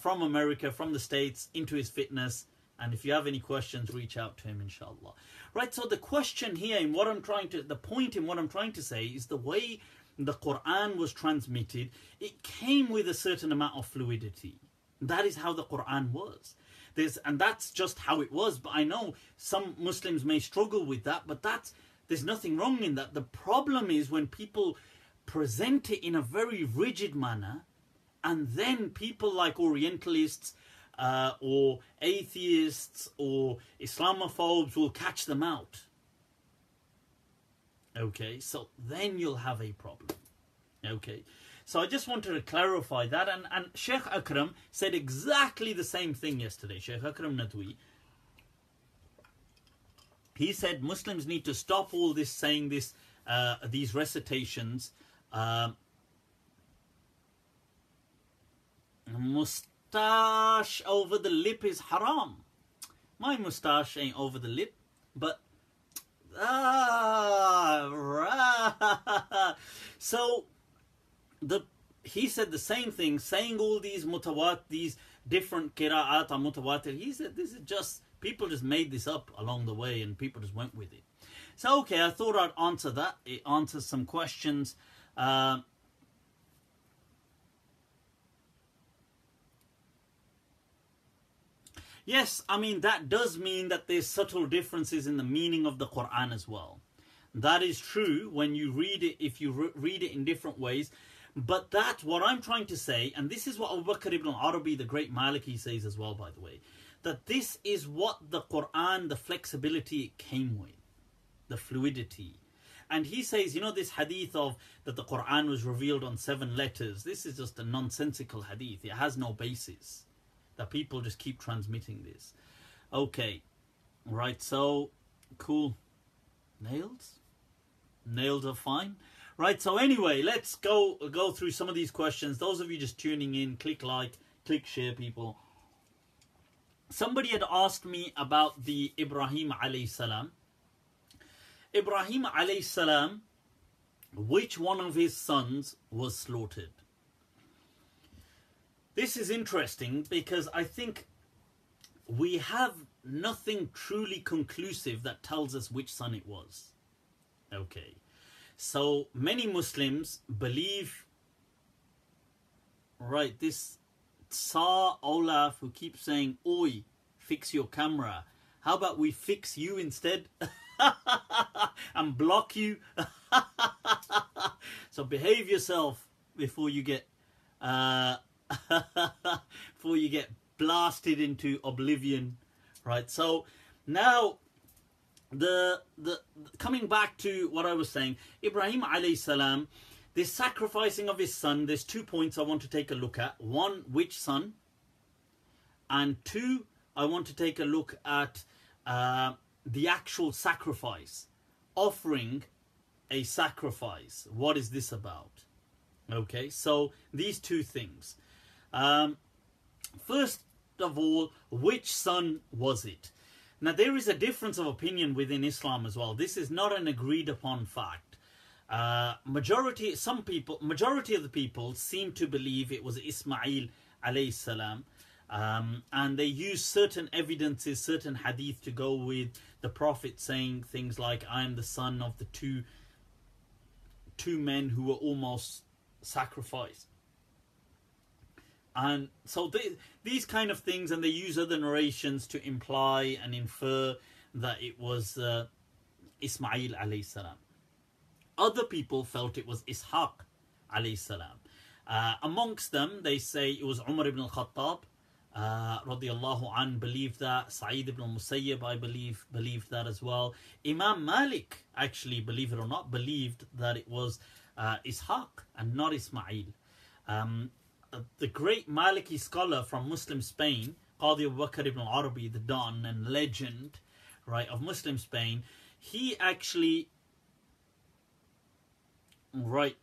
America, from the States, into his fitness. And if you have any questions, reach out to him, inshallah. Right, so the question here, in what I'm trying to, the point in what I'm trying to say is the way the Quran was transmitted, it came with a certain amount of fluidity. That is how the Quran was. And that's just how it was. But I know some Muslims may struggle with that, but there's nothing wrong in that. The problem is when people present it in a very rigid manner, and then people like Orientalists or atheists or Islamophobes will catch them out. Okay, so then you'll have a problem. Okay, so I just wanted to clarify that. And Sheikh Akram said exactly the same thing yesterday. Sheikh Akram Nadwi. He said Muslims need to stop all this saying this, these recitations. Moustache over the lip is haram. My moustache ain't over the lip, but so he said the same thing, saying all these these different qira'at are mutawatir. He said this is just, people just made this up along the way and people just went with it. So okay, I thought I'd answer that. It answers some questions. Yes, I mean, that does mean that there's subtle differences in the meaning of the Quran as well. That is true when you read it, if you read it in different ways. But that's what I'm trying to say, and this is what Abu Bakr ibn Arabi, the great Maliki, says as well, by the way, that this is what the Quran, the flexibility it came with, the fluidity. And he says, you know, this hadith of that the Quran was revealed on 7 letters, this is just a nonsensical hadith. It has no basis. That people just keep transmitting this. Okay, right, so, cool. Nails? Nails are fine. Right, so anyway, let's go through some of these questions. Those of you just tuning in, click like, click share, people. Somebody had asked me about the Ibrahim alayhi salam. Ibrahim alayhi salam, which one of his sons was slaughtered? This is interesting because I think we have nothing truly conclusive that tells us which son it was. Okay. So many Muslims believe, right, this Tsar Olaf who keeps saying, "Oi, fix your camera. How about we fix you instead?" And block you. So behave yourself before you get before you get blasted into oblivion, right? So now the coming back to what I was saying, Ibrahim alayhi salam, this sacrificing of his son, there's 2 points I want to take a look at. One, which son? And 2, I want to take a look at the actual sacrifice. Offering a sacrifice. What is this about? Okay, so these 2 things. First of all, which son was it? Now, there is a difference of opinion within Islam as well. This is not an agreed upon fact. Majority of the people seem to believe it was Ismail alayhi salam. And they use certain evidences, certain hadith to go with the Prophet saying things like, "I am the son of the two men who were almost sacrificed." And so these kind of things, and they use other narrations to imply and infer that it was Ismail alayhi salam. Other people felt it was Ishaq alayhi salam. Amongst them, they say it was Umar ibn al-Khattab radiyallahu an believed that. Sa'id ibn al-Musayyib, I believed that as well. Imam Malik, actually, believe it or not, believed that it was Ishaq and not Ismail. The great Maliki scholar from Muslim Spain, Qadi Abu Bakr ibn Arabi, the Don and legend, right, of Muslim Spain, he actually, right,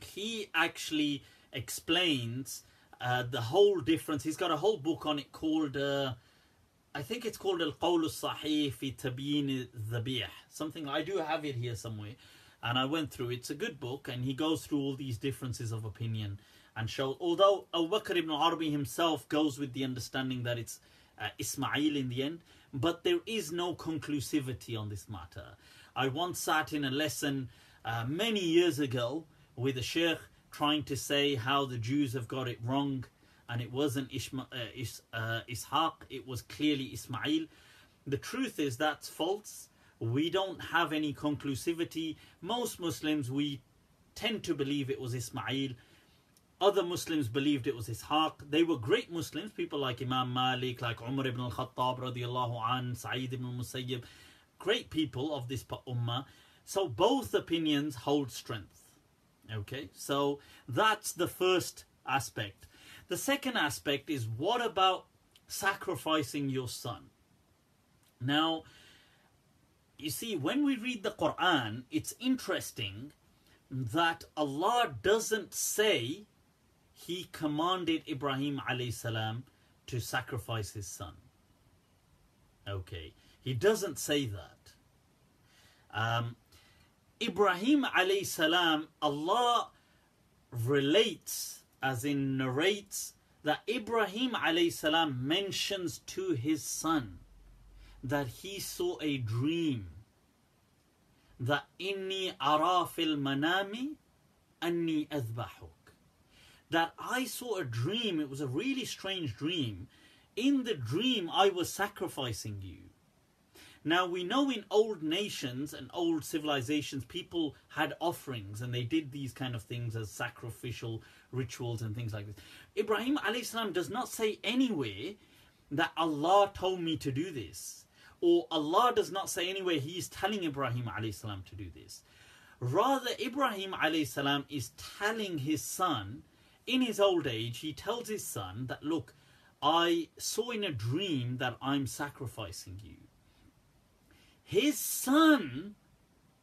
he actually explains the whole difference. He's got a whole book on it called, I think it's called Al-Qawl Al-Sahih fi Tabyin Al-Dhabih. Something, I do have it here somewhere. And I went through, it's a good book, and he goes through all these differences of opinion and show, although Abu Bakr ibn Arabi himself goes with the understanding that it's Ismail in the end, but there is no conclusivity on this matter. I once sat in a lesson many years ago with a sheikh trying to say how the Jews have got it wrong, and it wasn't Ishaq, it was clearly Ismail. The truth is that's false. We don't have any conclusivity. Most Muslims, we tend to believe it was Ismail. Other Muslims believed it was Ishaq. They were great Muslims, people like Imam Malik, like Umar ibn al-Khattab radiyallahu an, Sa'id ibn al-Musayyib, great people of this ummah. So both opinions hold strength. Okay, so that's the first aspect. The second aspect is, what about sacrificing your son? Now, you see, when we read the Quran, it's interesting that Allah doesn't say He commanded Ibrahim alayhi salam to sacrifice his son. Okay, He doesn't say that. Ibrahim alayhi salam, Allah relates, as in narrates, that Ibrahim alayhi salam mentions to his son that he saw a dream, that inni ara fil manami anni adbahuk, that I saw a dream. It was a really strange dream in the dream I was sacrificing you. Now we know in old nations and old civilizations people had offerings and they did these kind of things as sacrificial rituals and things like this. Ibrahim alayhi salam does not say anywhere that Allah told me to do this, or Allah does not say anywhere He's telling Ibrahim alayhi salam to do this. Rather, Ibrahim alayhi salam is telling his son in his old age, he tells his son that, look, I saw in a dream that I'm sacrificing you. His son,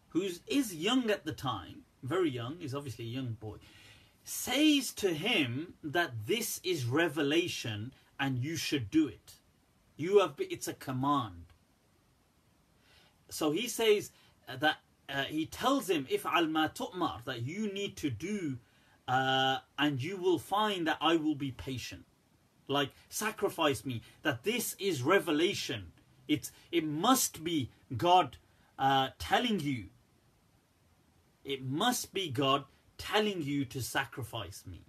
who is young at the time, very young, is obviously a young boy, says to him that this is revelation and you should do it. It's a command. So he says that he tells him, "If'al ma tu'mar," that you need to do, and you will find that I will be patient. Like, sacrifice me. That this is revelation. It must be God telling you. It must be God telling you to sacrifice me.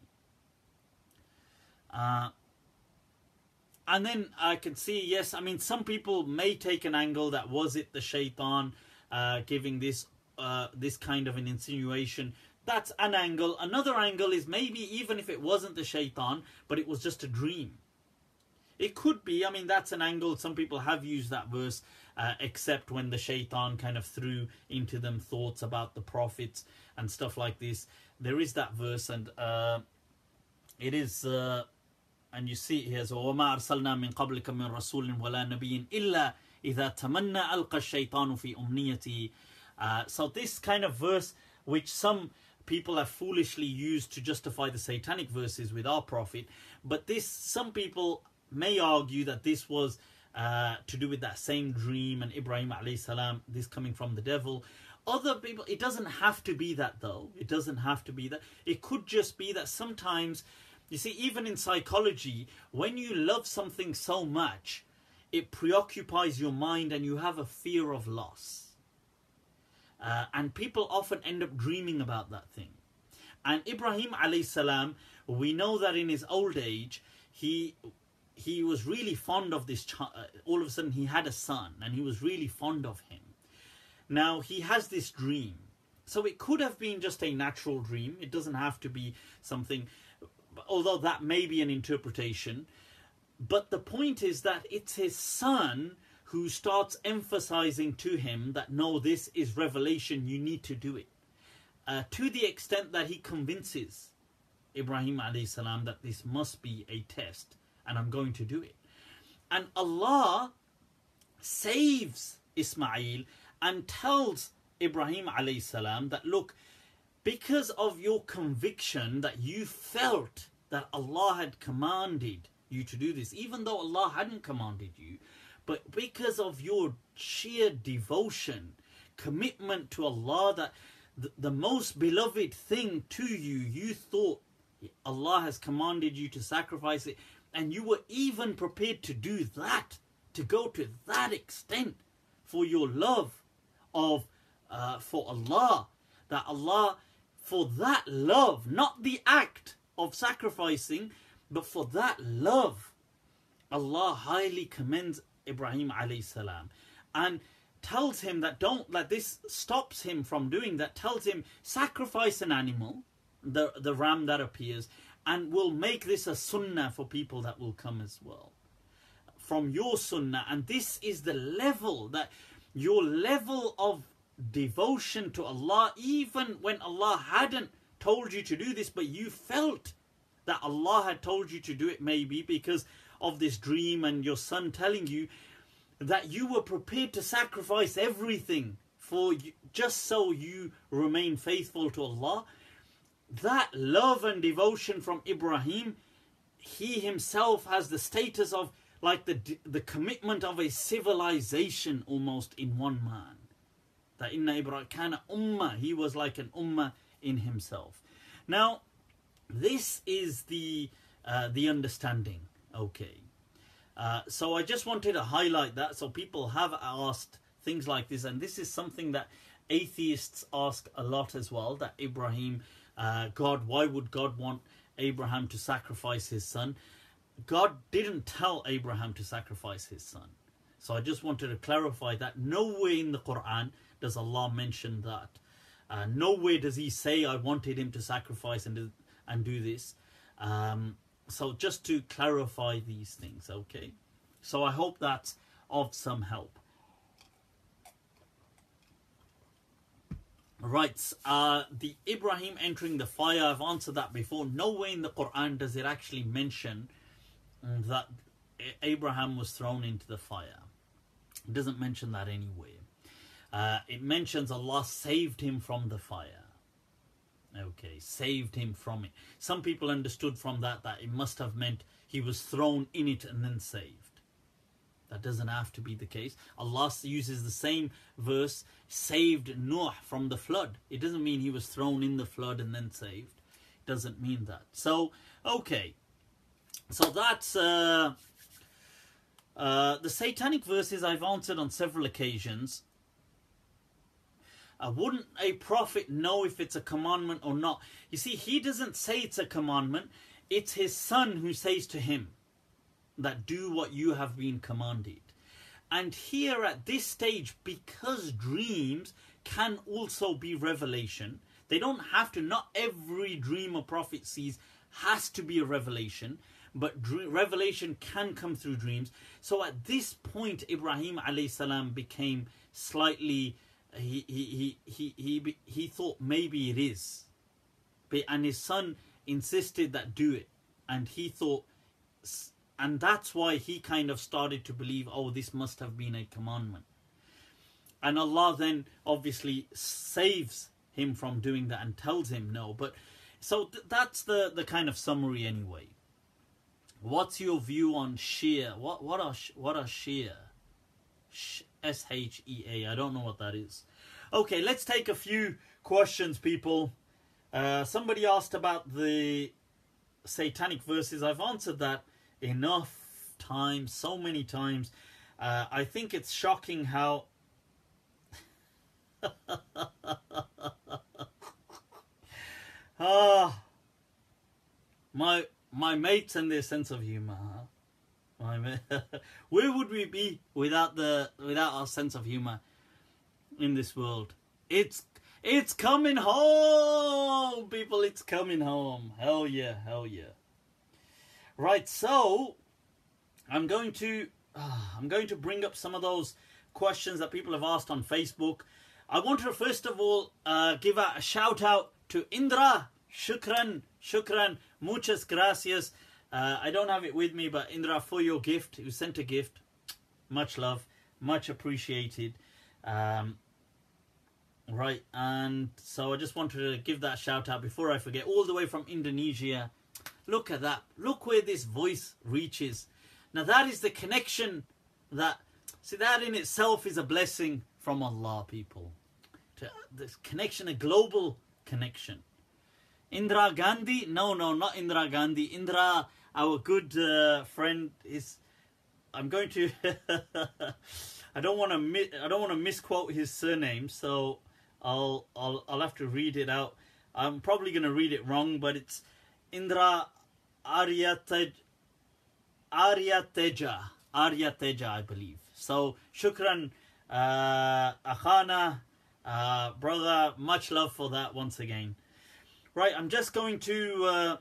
And then I can see, yes, I mean, some people may take an angle that was it the shaitan giving this kind of an insinuation. That's an angle. Another angle is maybe even if it wasn't the shaitan, but it was just a dream. It could be, I mean, that's an angle. Some people have used that verse, except when the shaitan kind of threw into them thoughts about the prophets and stuff like this. There is that verse, and it is, and you see it here, so وَمَا أَرْسَلْنَا مِنْ قَبْلِكَ مِنْ رَسُولٍ وَلَا نَبِيٍّ إِلَّا إِذَا تَمَنَّى أَلْقَى الشَّيْطَانُ فِي أُمْنِيَّتِهِ. So this kind of verse, which some people have foolishly used to justify the satanic verses with our prophet, but this, some people may argue that this was to do with that same dream and Ibrahim alayhi salam, this coming from the devil. Other people, it doesn't have to be that though. It doesn't have to be that. It could just be that sometimes, you see, even in psychology, when you love something so much, it preoccupies your mind and you have a fear of loss. And people often end up dreaming about that thing. And Ibrahim alayhi salam, we know that in his old age, he was really fond of this child. All of a sudden he had a son and he was really fond of him. Now he has this dream. So it could have been just a natural dream. It doesn't have to be something, although that may be an interpretation. But the point is that it's his son who starts emphasizing to him that, no, this is revelation, you need to do it. To the extent that he convinces Ibrahim alayhi salam that this must be a test and I'm going to do it. And Allah saves Ismail and tells Ibrahim alayhi salam that, look, because of your conviction that you felt that Allah had commanded you to do this, even though Allah hadn't commanded you, but because of your sheer devotion, commitment to Allah, that the most beloved thing to you, you thought Allah has commanded you to sacrifice it, and you were even prepared to do that, to go to that extent for your love of for Allah, that Allah, for that love, not the act of sacrificing, but for that love, Allah highly commends Ibrahim alayhi salam and tells him that this stops him from doing that, tells him sacrifice an animal, the ram that appears, and we'll make this a sunnah for people that will come as well from your sunnah. And this is the level, that your level of devotion to Allah, even when Allah hadn't told you to do this, but you felt that Allah had told you to do it, maybe because of this dream and your son telling you, that you were prepared to sacrifice everything for you, just so you remain faithful to Allah. That love and devotion from Ibrahim, he himself has the status of like the commitment of a civilization almost in one man. That inna Ibrahim kana ummah, he was like an ummah in himself. Now, this is the understanding. Okay. So I just wanted to highlight that. So people have asked things like this, and this is something that atheists ask a lot as well, that Ibrahim, God, why would God want Abraham to sacrifice his son? God didn't tell Abraham to sacrifice his son. So I just wanted to clarify that nowhere in the Quran does Allah mention that. Nowhere does he say, I wanted him to sacrifice and do this. So just to clarify these things, okay? So I hope that's of some help. Right, the Ibrahim entering the fire, I've answered that before. Nowhere in the Quran does it actually mention that Abraham was thrown into the fire. It doesn't mention that anywhere. It mentions Allah saved him from the fire. Okay, saved him from it. Some people understood from that it must have meant he was thrown in it and then saved. That doesn't have to be the case. Allah uses the same verse, saved Noah from the flood. It doesn't mean he was thrown in the flood and then saved. It doesn't mean that. So, okay. So that's the satanic verses I've answered on several occasions. Wouldn't a prophet know if it's a commandment or not? You see, he doesn't say it's a commandment. It's his son who says to him that do what you have been commanded. And here at this stage, because dreams can also be revelation, they don't have to, not every dream a prophet sees has to be a revelation, but revelation can come through dreams. So at this point, Ibrahim alayhi salam became slightly, he thought maybe it is. And his son insisted that do it. And he thought, and that's why he kind of started to believe, oh, this must have been a commandment. And Allah then obviously saves him from doing that and tells him no. But so that's the kind of summary anyway. What's your view on Shia? What are Shia? S-H-E-A. I don't know what that is. Okay, let's take a few questions, people. Somebody asked about the satanic verses. I've answered that enough times, so many times. I think it's shocking how my mates and their sense of humor. Where would we be without our sense of humor in this world? It's coming home, people. It's coming home. Hell yeah, hell yeah. Right, so I'm going to bring up some of those questions that people have asked on Facebook. I want to first of all give a shout out to Indra. Shukran, muchas gracias. I don't have it with me, but Indra, for your gift, you sent a gift. Much love, much appreciated. Right, and so I just wanted to give that shout out before I forget. All the way from Indonesia. Look at that. Look where this voice reaches. Now that is the connection that in itself is a blessing from Allah, people. This connection, a global connection. Indra Gandhi? No, not Indra Gandhi. Indra, our good friend, is. I'm going to. I don't want to misquote his surname, so I'll have to read it out. I'm probably going to read it wrong, but it's Indra Aryateja, I believe. So, shukran, akhana, brother, much love for that once again. Right, I'm just going to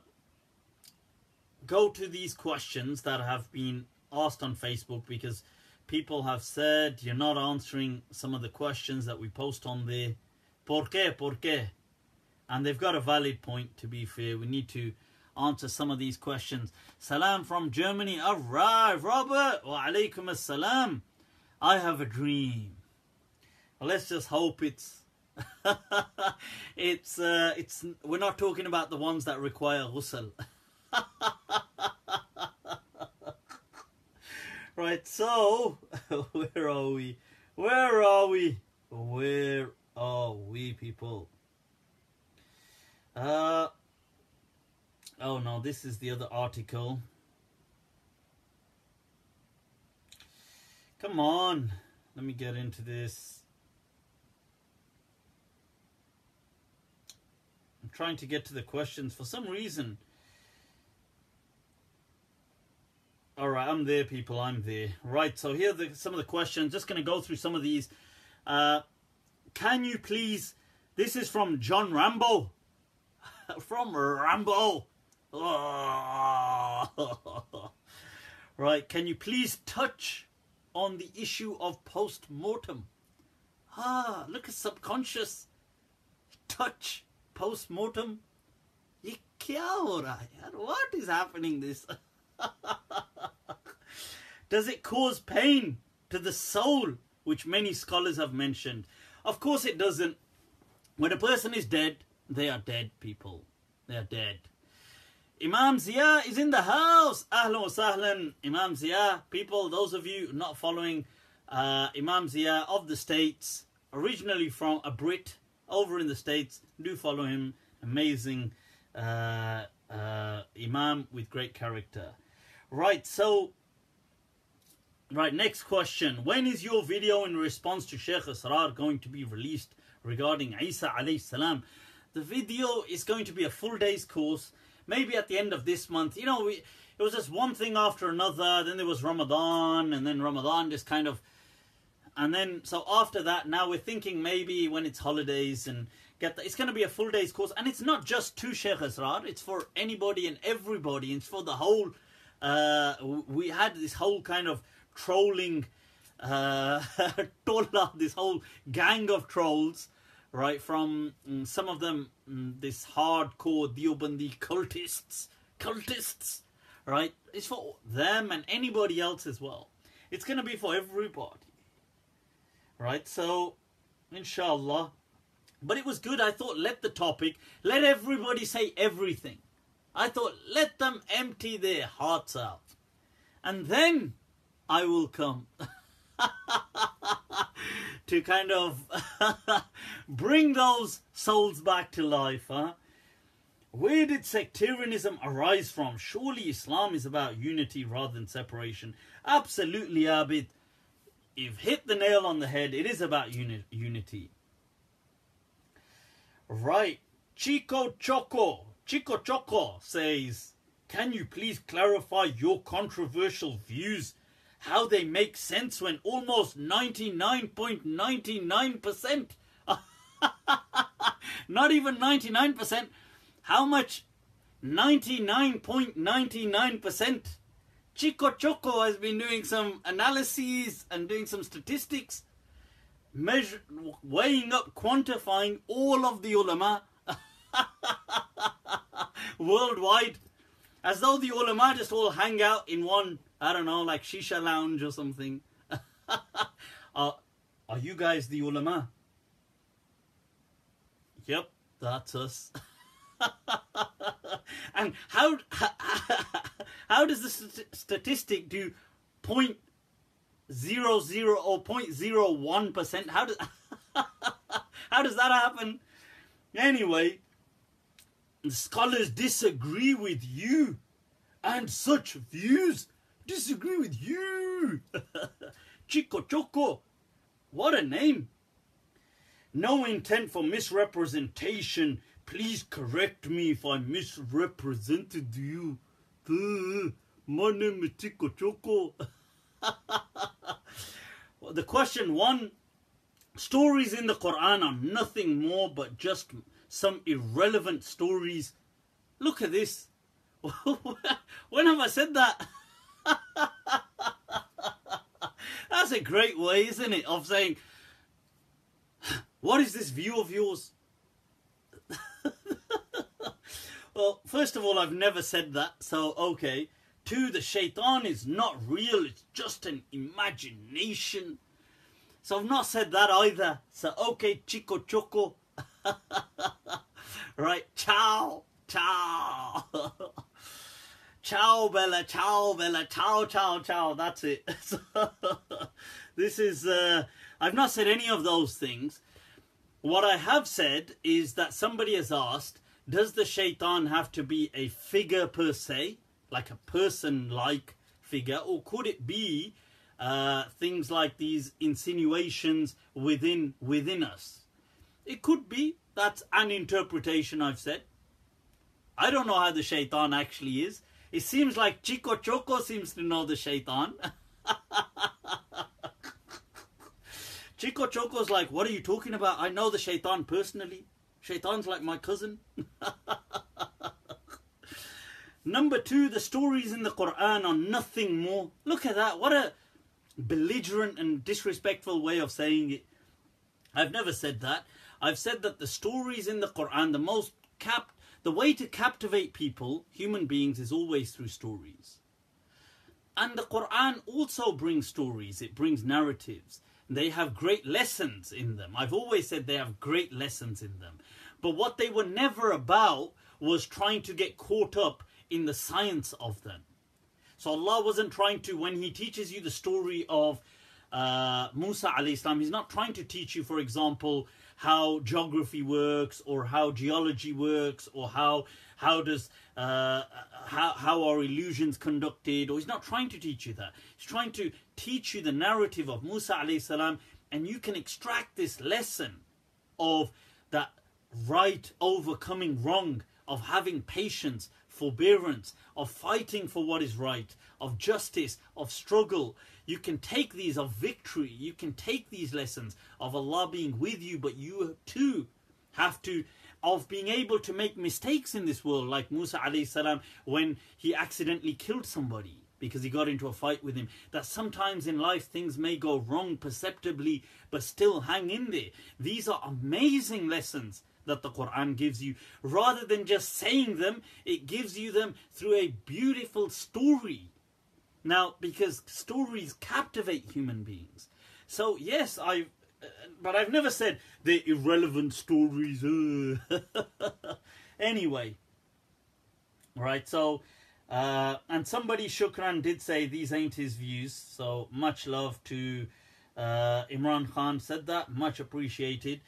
go to these questions that have been asked on Facebook, because people have said you're not answering some of the questions that we post on there. ¿Por qué? And they've got a valid point, to be fair. We need to answer some of these questions. Salam from Germany. All right, Robert. Wa alaikum assalam. I have a dream. Well, let's just hope it's we're not talking about the ones that require ghusl. Right, so where are we, people? Oh no, this is the other article. Come on, let me get into this. I'm trying to get to the questions. For some reason, Alright, I'm there, people, I'm there. Right, so here are some of the questions. Just going to go through some of these. Can you please... This is from John Rambo. From Rambo. Oh. Right, can you please touch on the issue of post-mortem? Look at subconscious. Touch post-mortem. Ye kya ho raha hai yaar? What is happening this? Does it cause pain to the soul, which many scholars have mentioned? Of course it doesn't. When a person is dead, they are dead, people. They are dead. Imam Zia is in the house. Ahlan wa sahlan. Imam Zia, people, those of you not following Imam Zia of the States, originally from a Brit over in the States, do follow him. Amazing Imam with great character. Right, so, next question. When is your video in response to Sheikh Asrar going to be released regarding Isa alayhi salam? The video is going to be a full day's course, maybe at the end of this month. You know, it was just one thing after another. Then there was Ramadan, and then Ramadan just kind of... And then, so after that, now we're thinking maybe when it's holidays and it's going to be a full day's course. And it's not just to Sheikh Asrar, it's for anybody and everybody. It's for the whole... we had this whole kind of trolling... this whole gang of trolls, right, from some of them, this hardcore Deobandi cultists, right, it's for them and anybody else as well. It's going to be for everybody, right, so, inshallah. But it was good. I thought, let everybody say everything. I thought, let them empty their hearts out. And then I will come to kind of bring those souls back to life. Where did sectarianism arise from? Surely Islam is about unity rather than separation. Absolutely, Abid. You've hit the nail on the head. It is about unity. Right. Chico Choco says, can you please clarify your controversial views? How they make sense when almost 99.99%, not even 99%, how much? 99.99%. Chico Choco has been doing some analyses and doing some statistics, weighing up, quantifying all of the ulama worldwide, as though the ulama just all hang out in one, I don't know, like shisha lounge or something. Are you guys the ulama? Yep, that's us. And how does the statistic do 0.00 or 0.01%? How does that happen? Anyway, the scholars disagree with you, and such views disagree with you. Chico Choco, what a name. No intent for misrepresentation. Please correct me if I misrepresented you. My name is Chico Choco. The question one, stories in the Quran are nothing more but just some irrelevant stories. Look at this. When have I said that? That's a great way, isn't it, of saying, what is this view of yours? Well, first of all, I've never said that, so okay. Two, the shaitan is not real, it's just an imagination. So I've not said that either. So okay, Chico Choco. Right, ciao, ciao. Ciao, Bella, ciao, Bella, ciao, ciao, ciao. That's it. So, this is, I've not said any of those things. What I have said is that somebody has asked, does the shaitan have to be a figure per se, like a person-like figure, or could it be things like these insinuations within us? It could be. That's an interpretation I've said. I don't know how the shaitan actually is. It seems like Chico Choco seems to know the shaitan. Chico Choco's like, what are you talking about? I know the shaitan personally. Shaitan's like my cousin. Number 2, the stories in the Quran are nothing more. Look at that. What a belligerent and disrespectful way of saying it. I've never said that. I've said that the stories in the Quran, the way to captivate people, human beings, is always through stories. And the Quran also brings stories. It brings narratives. They have great lessons in them. I've always said they have great lessons in them. But what they were never about was trying to get caught up in the science of them. So Allah wasn't trying to, when He teaches you the story of Musa alayhi salam, He's not trying to teach you, for example, how geography works or how geology works or how are illusions conducted, or He's not trying to teach you that. He's trying to teach you the narrative of Musa alayhi salam, and you can extract this lesson of that right overcoming wrong, of having patience, forbearance, of fighting for what is right, of justice, of struggle. You can take these, of victory. You can take these lessons of Allah being with you, but you too have to, of being able to make mistakes in this world, like Musa alayhi salam when he accidentally killed somebody because he got into a fight with him. That sometimes in life things may go wrong perceptibly, but still hang in there. These are amazing lessons that the Quran gives you. Rather than just saying them, it gives you them through a beautiful story. Now, because stories captivate human beings. So yes, but I've never said they're irrelevant stories. Anyway, right, so and somebody, Shukran, did say these ain't his views. So much love to Imran Khan said that. Much appreciated.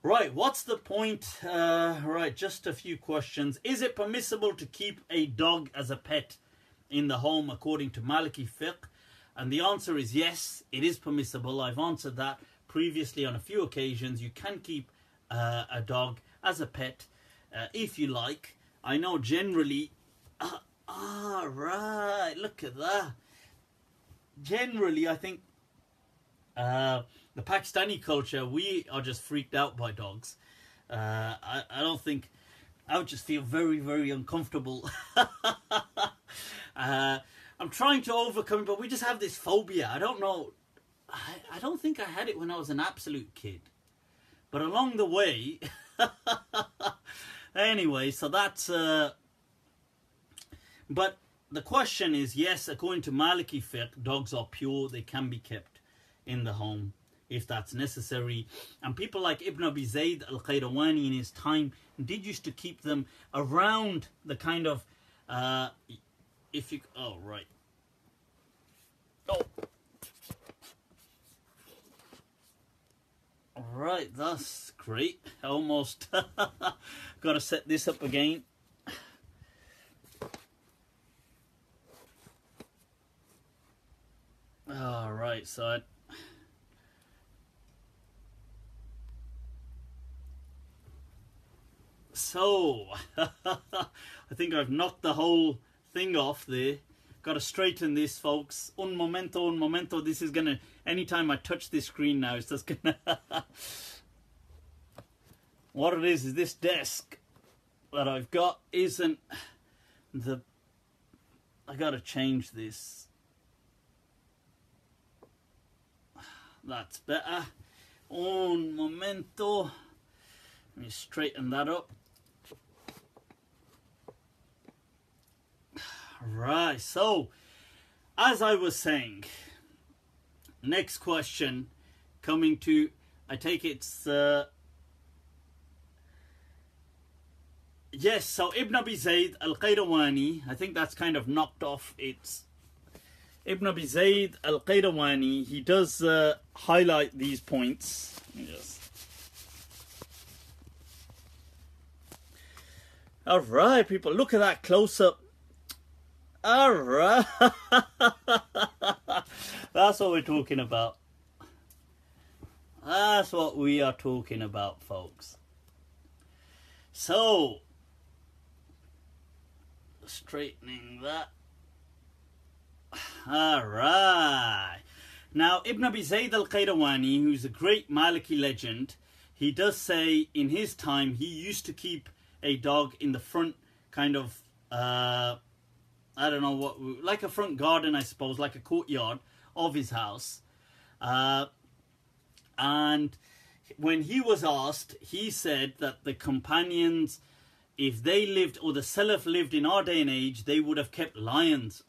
Right, what's the point? Right, just a few questions. Is it permissible to keep a dog as a pet in the home according to Maliki Fiqh? And the answer is yes, it is permissible. I've answered that previously on a few occasions. You can keep a dog as a pet if you like. I know generally... right, look at that. Generally, I think... the Pakistani culture, we are just freaked out by dogs. I don't think... I would just feel very, very uncomfortable. I'm trying to overcome it, but we just have this phobia. I don't know. I don't think I had it when I was an absolute kid. But along the way... Anyway, so that's... But the question is, yes, according to Maliki Fiqh, dogs are pure. They can be kept in the home if that's necessary. And people like Ibn Abi Zayd al-Qayrawani in his time did used to keep them around the kind of if you... Oh, right. Oh. Right, that's great. Almost got to set this up again. All right, so I think I've knocked the whole thing off there. Got to straighten this, folks. Un momento. This is gonna... Anytime I touch this screen now, it's just gonna... What it is this desk that I've got isn't the... I got to change this. That's better. Un momento. Let me straighten that up. Right, so as I was saying, next question coming to, I take it's yes, so Ibn Abi Zayd al-Qayrawani, I think that's kind of knocked off. It's Ibn Abi Zayd al-Qayrawani. He does highlight these points. Yes. All right, people, look at that close up. All right. That's what we're talking about. That's what we are talking about, folks. So straightening that. Alright. Now, Ibn Abi Zayd al-Qayrawani, who's a great Maliki legend, he does say in his time he used to keep a dog in the front kind of, I don't know what, like a front garden, I suppose, like a courtyard of his house. And when he was asked, he said that the companions, if they lived, or the Salaf lived in our day and age, they would have kept lions,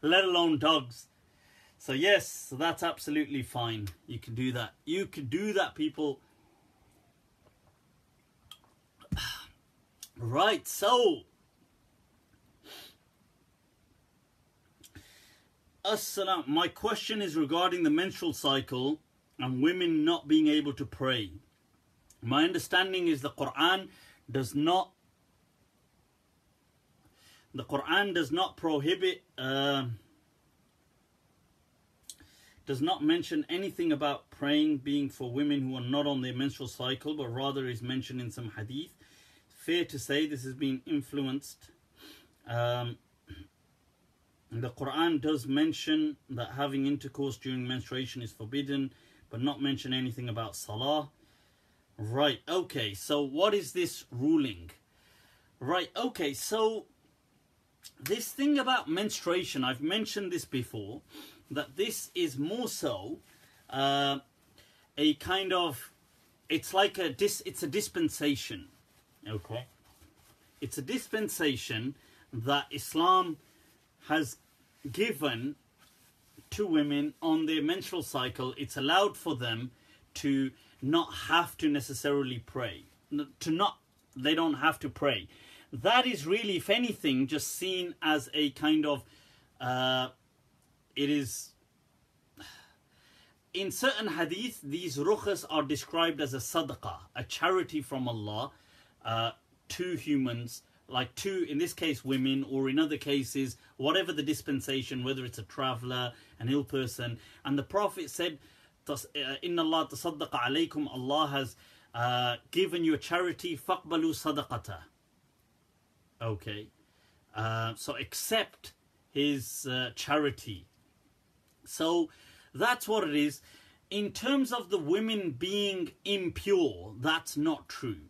let alone dogs. So yes, so that's absolutely fine. You can do that. You can do that, people. Right, so As-salam. My question is regarding the menstrual cycle and women not being able to pray. My understanding is the Quran does not prohibit, does not mention anything about praying being for women who are not on their menstrual cycle, but rather is mentioned in some hadith. Fair to say this has been influenced. The Quran does mention that having intercourse during menstruation is forbidden, but not mention anything about Salah. Right, okay, so what is this ruling? Right, okay, so this thing about menstruation, I've mentioned this before, that this is more so a kind of, it's like it's a dispensation, okay? It's a dispensation that Islam has given to women on their menstrual cycle. It's allowed for them to not have to necessarily pray. They don't have to pray. That is really, if anything, just seen as a kind of, it is, in certain hadith, these rukhas are described as a sadaqah, a charity from Allah to humans, like to, in this case, women, or in other cases, whatever the dispensation, whether it's a traveler, an ill person. And the Prophet said, Inna Allah tasaddaqa alaykum, Allah has given you a charity, faqbalu sadaqata. Okay, so accept his charity. So that's what it is. In terms of the women being impure, that's not true.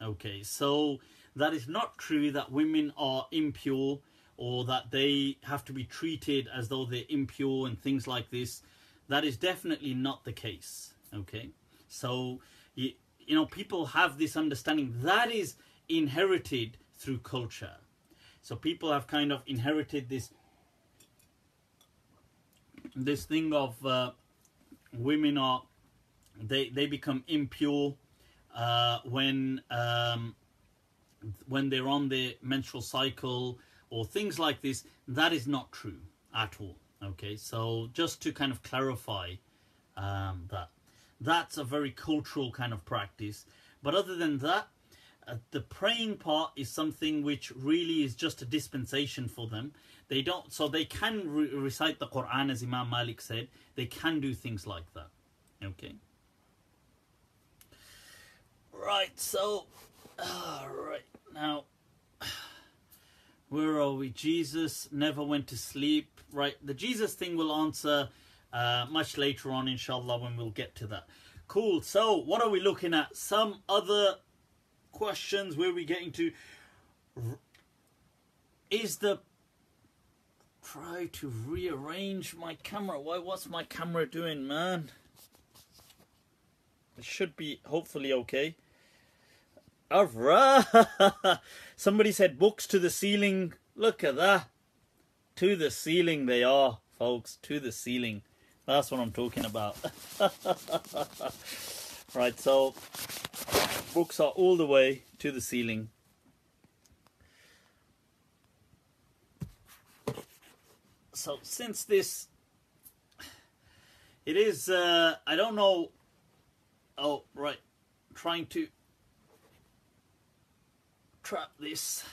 Okay, so that is not true that women are impure, or that they have to be treated as though they're impure and things like this. That is definitely not the case. Okay, so you know, people have this understanding that is inherited through culture. So people have kind of inherited this thing of women are, they become impure when they're on their menstrual cycle or things like this. That is not true at all. Okay, so just to kind of clarify that's a very cultural kind of practice. But other than that, the praying part is something which really is just a dispensation for them. They don't, so they can recite the Quran, as Imam Malik said. They can do things like that. Okay. Right, so, right, now, where are we? Jesus never went to sleep. Right, the Jesus thing we'll answer much later on, inshallah, when we'll get to that. Cool, so what are we looking at? Some other questions. Where are we getting to? Is the... Try to rearrange my camera. What's my camera doing, man? It should be hopefully okay. Alright. Somebody said books to the ceiling. Look at that. To the ceiling they are, folks. To the ceiling. That's what I'm talking about. Right, so books are all the way to the ceiling. So since this, it is, I don't know, oh, right, trying to trap this.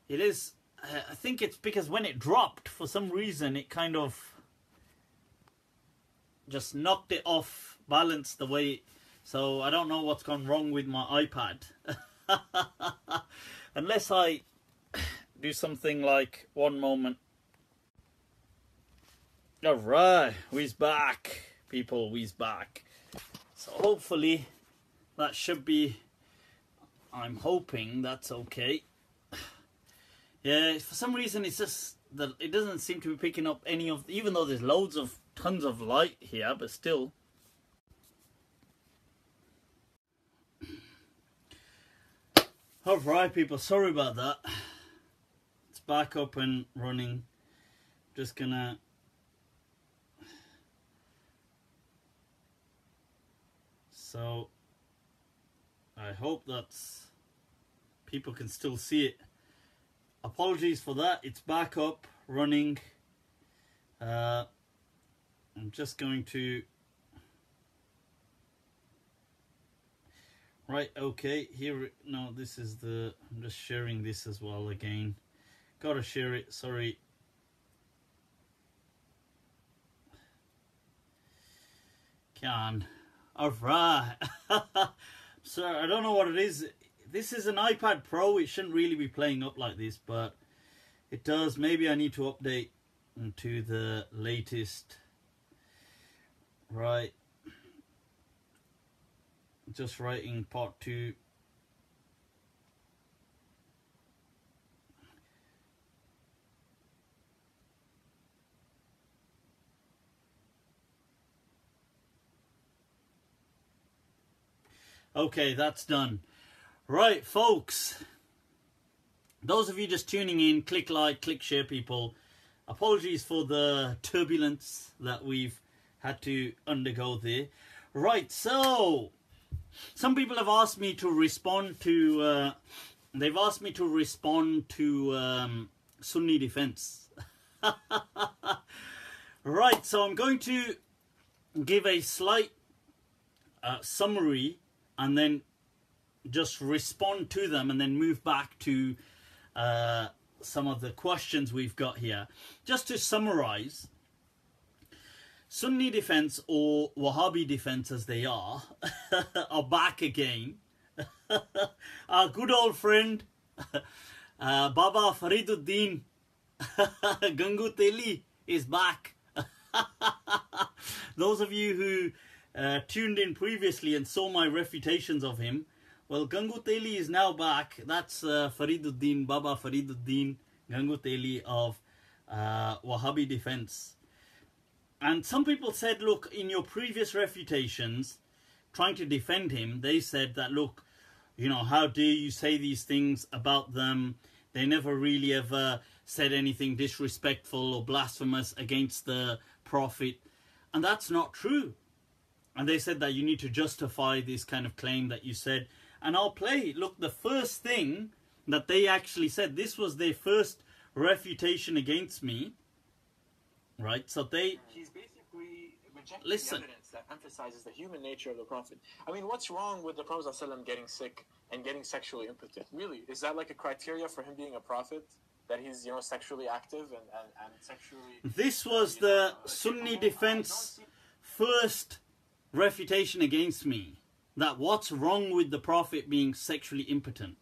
It is, I think it's because when it dropped, for some reason, it kind of just knocked it off balance the way, so I don't know what's gone wrong with my iPad. Unless I do something like one moment. Alright, we's back. People, we's back. So hopefully that should be, I'm hoping that's okay. Yeah, for some reason it's just that it doesn't seem to be picking up any of, even though there's tons of light here, but still. Alright people, sorry about that. It's back up and running. Just gonna so I hope that's people can still see it. Apologies for that. It's back up running. I'm just going to right, okay, here, no, this is the, I'm just sharing this as well again. Gotta share it, sorry. Can. Alright. So, I don't know what it is. This is an iPad Pro. It shouldn't really be playing up like this, but it does. Maybe I need to update to the latest. Right. Just writing part 2. Okay, that's done. Right, folks. Those of you just tuning in, click like, click share, people. Apologies for the turbulence that we've had to undergo there. Right, so some people have asked me to respond to, Sunni defense. Right, so I'm going to give a slight summary and then just respond to them and then move back to some of the questions we've got here. Just to summarize, Sunni defense, or Wahhabi defense as they are back again. Our good old friend Baba Fariduddin Gangu Teli is back. Those of you who tuned in previously and saw my refutations of him, well, Gangu Teli is now back. That's Fariduddin, Baba Fariduddin Gangu Teli of Wahhabi defense. And some people said, look, in your previous refutations, trying to defend him, they said that, look, you know, how dare you say these things about them? They never really ever said anything disrespectful or blasphemous against the Prophet. And that's not true. And they said that you need to justify this kind of claim that you said. And I'll play. Look, the first thing that they actually said, this was their first refutation against me. Right, so he's basically rejecting listen. Evidence that emphasizes the human nature of the Prophet. I mean, what's wrong with the Prophet ﷺ getting sick and getting sexually impotent? Really, is that like a criteria for him being a prophet? That he's, you know, sexually active and sexually... This was the Sunni defense first refutation against me. That what's wrong with the Prophet being sexually impotent?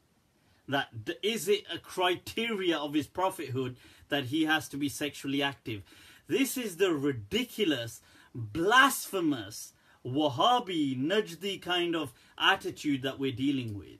That is it a criteria of his prophethood that he has to be sexually active? This is the ridiculous, blasphemous, Wahhabi, Najdi kind of attitude that we're dealing with.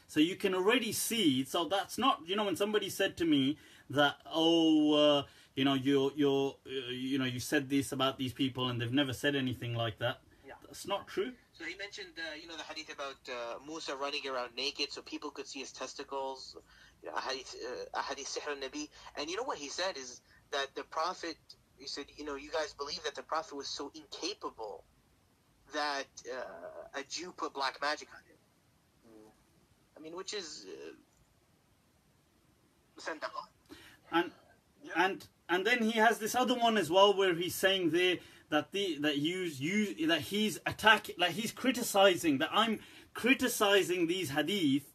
So you can already see, so that's not, you know, when somebody said to me that, oh, you know, you said this about these people and they've never said anything like that. Yeah. That's not true. So he mentioned, you know, the hadith about Musa running around naked so people could see his testicles, you know, hadith Sihr al-Nabi. And you know what he said is that the Prophet, he said, you know, you guys believe that the Prophet was so incapable that a Jew put black magic on him. I mean, which is and then he has this other one as well where he's saying there that he's attacking, like he's criticizing, that I'm criticizing these hadith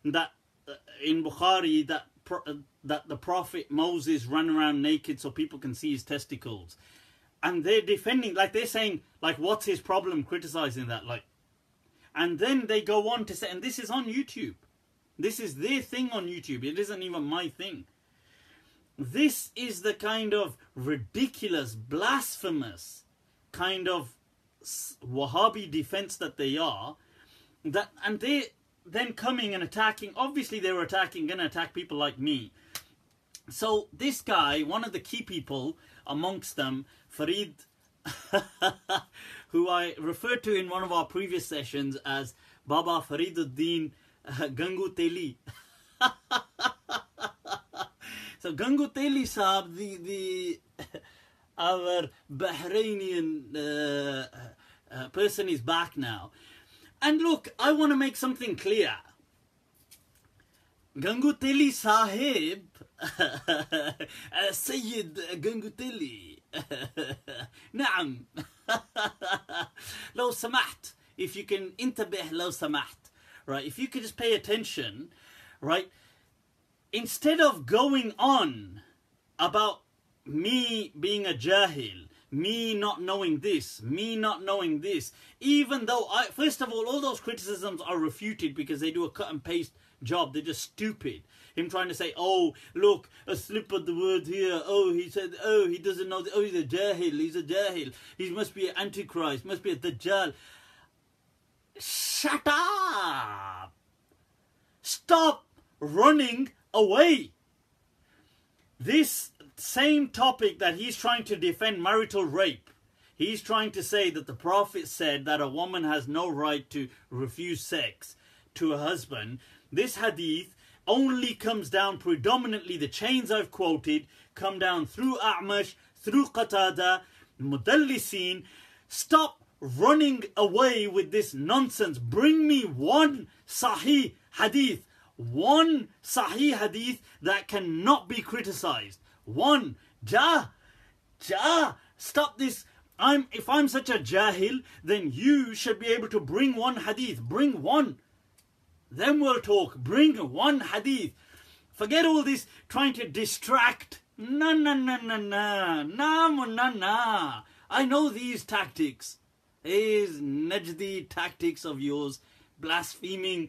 that in Bukhari that the Prophet Moses ran around naked so people can see his testicles, and they're defending, like they're saying, like, what's his problem criticizing that, like. And then they go on to say, and this is on YouTube. This is their thing on YouTube. It isn't even my thing. this is the kind of ridiculous, blasphemous kind of Wahhabi defense that they are, that, and they then coming and attacking. Obviously they were gonna attack people like me. So this guy, one of the key people amongst them, Farid, who I referred to in one of our previous sessions as Baba Fariduddin Gangu Teli. So Gangu Teli Saab, our Bahrainian person is back now. And look, I want to make something clear. Gangu Teli Sahib, Sayyid Gangu Teli. نعم. لو سمحت, if you can انتبه لو سمحت, right? If you could just pay attention, right? Instead of going on about me being a jahil, me not knowing this, me not knowing this, even though first of all those criticisms are refuted because they do a cut and paste job. They're just stupid. Him trying to say, oh, look, a slip of the word here. Oh, he said, oh, he doesn't know. Oh, he's a jahil. He's a jahil. He must be an antichrist. Must be a dajjal. Shut up. Stop running away. This same topic that he's trying to defend, marital rape, he's trying to say that the Prophet said that a woman has no right to refuse sex to a husband. This hadith only comes down predominantly, the chains I've quoted come down through A'mash, through Qatada, Mudallisin. Stop running away with this nonsense. Bring me one Sahih hadith. One Sahih hadith that cannot be criticized. One. Stop this. If I'm such a jahil, then you should be able to bring one hadith. Bring one. Then we'll talk. Bring one hadith. Forget all this trying to distract. No. I know these tactics. These Najdi tactics of yours. Blaspheming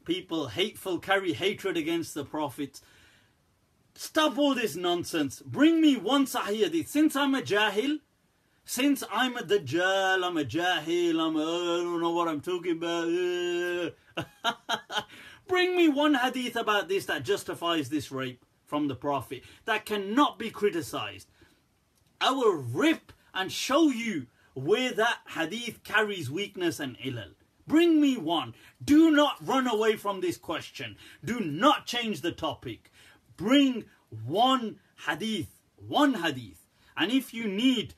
people, hateful, carry hatred against the Prophet. Stop all this nonsense. Bring me one Sahih hadith. Since I'm a jahil, since I'm a dajjal, I'm a jahil, I don't know what I'm talking about. Bring me one hadith about this that justifies this rape from the Prophet, that cannot be criticized. I will rip and show you where that hadith carries weakness and ilal. Bring me one. Do not run away from this question. Do not change the topic. Bring one hadith. One hadith. And if you need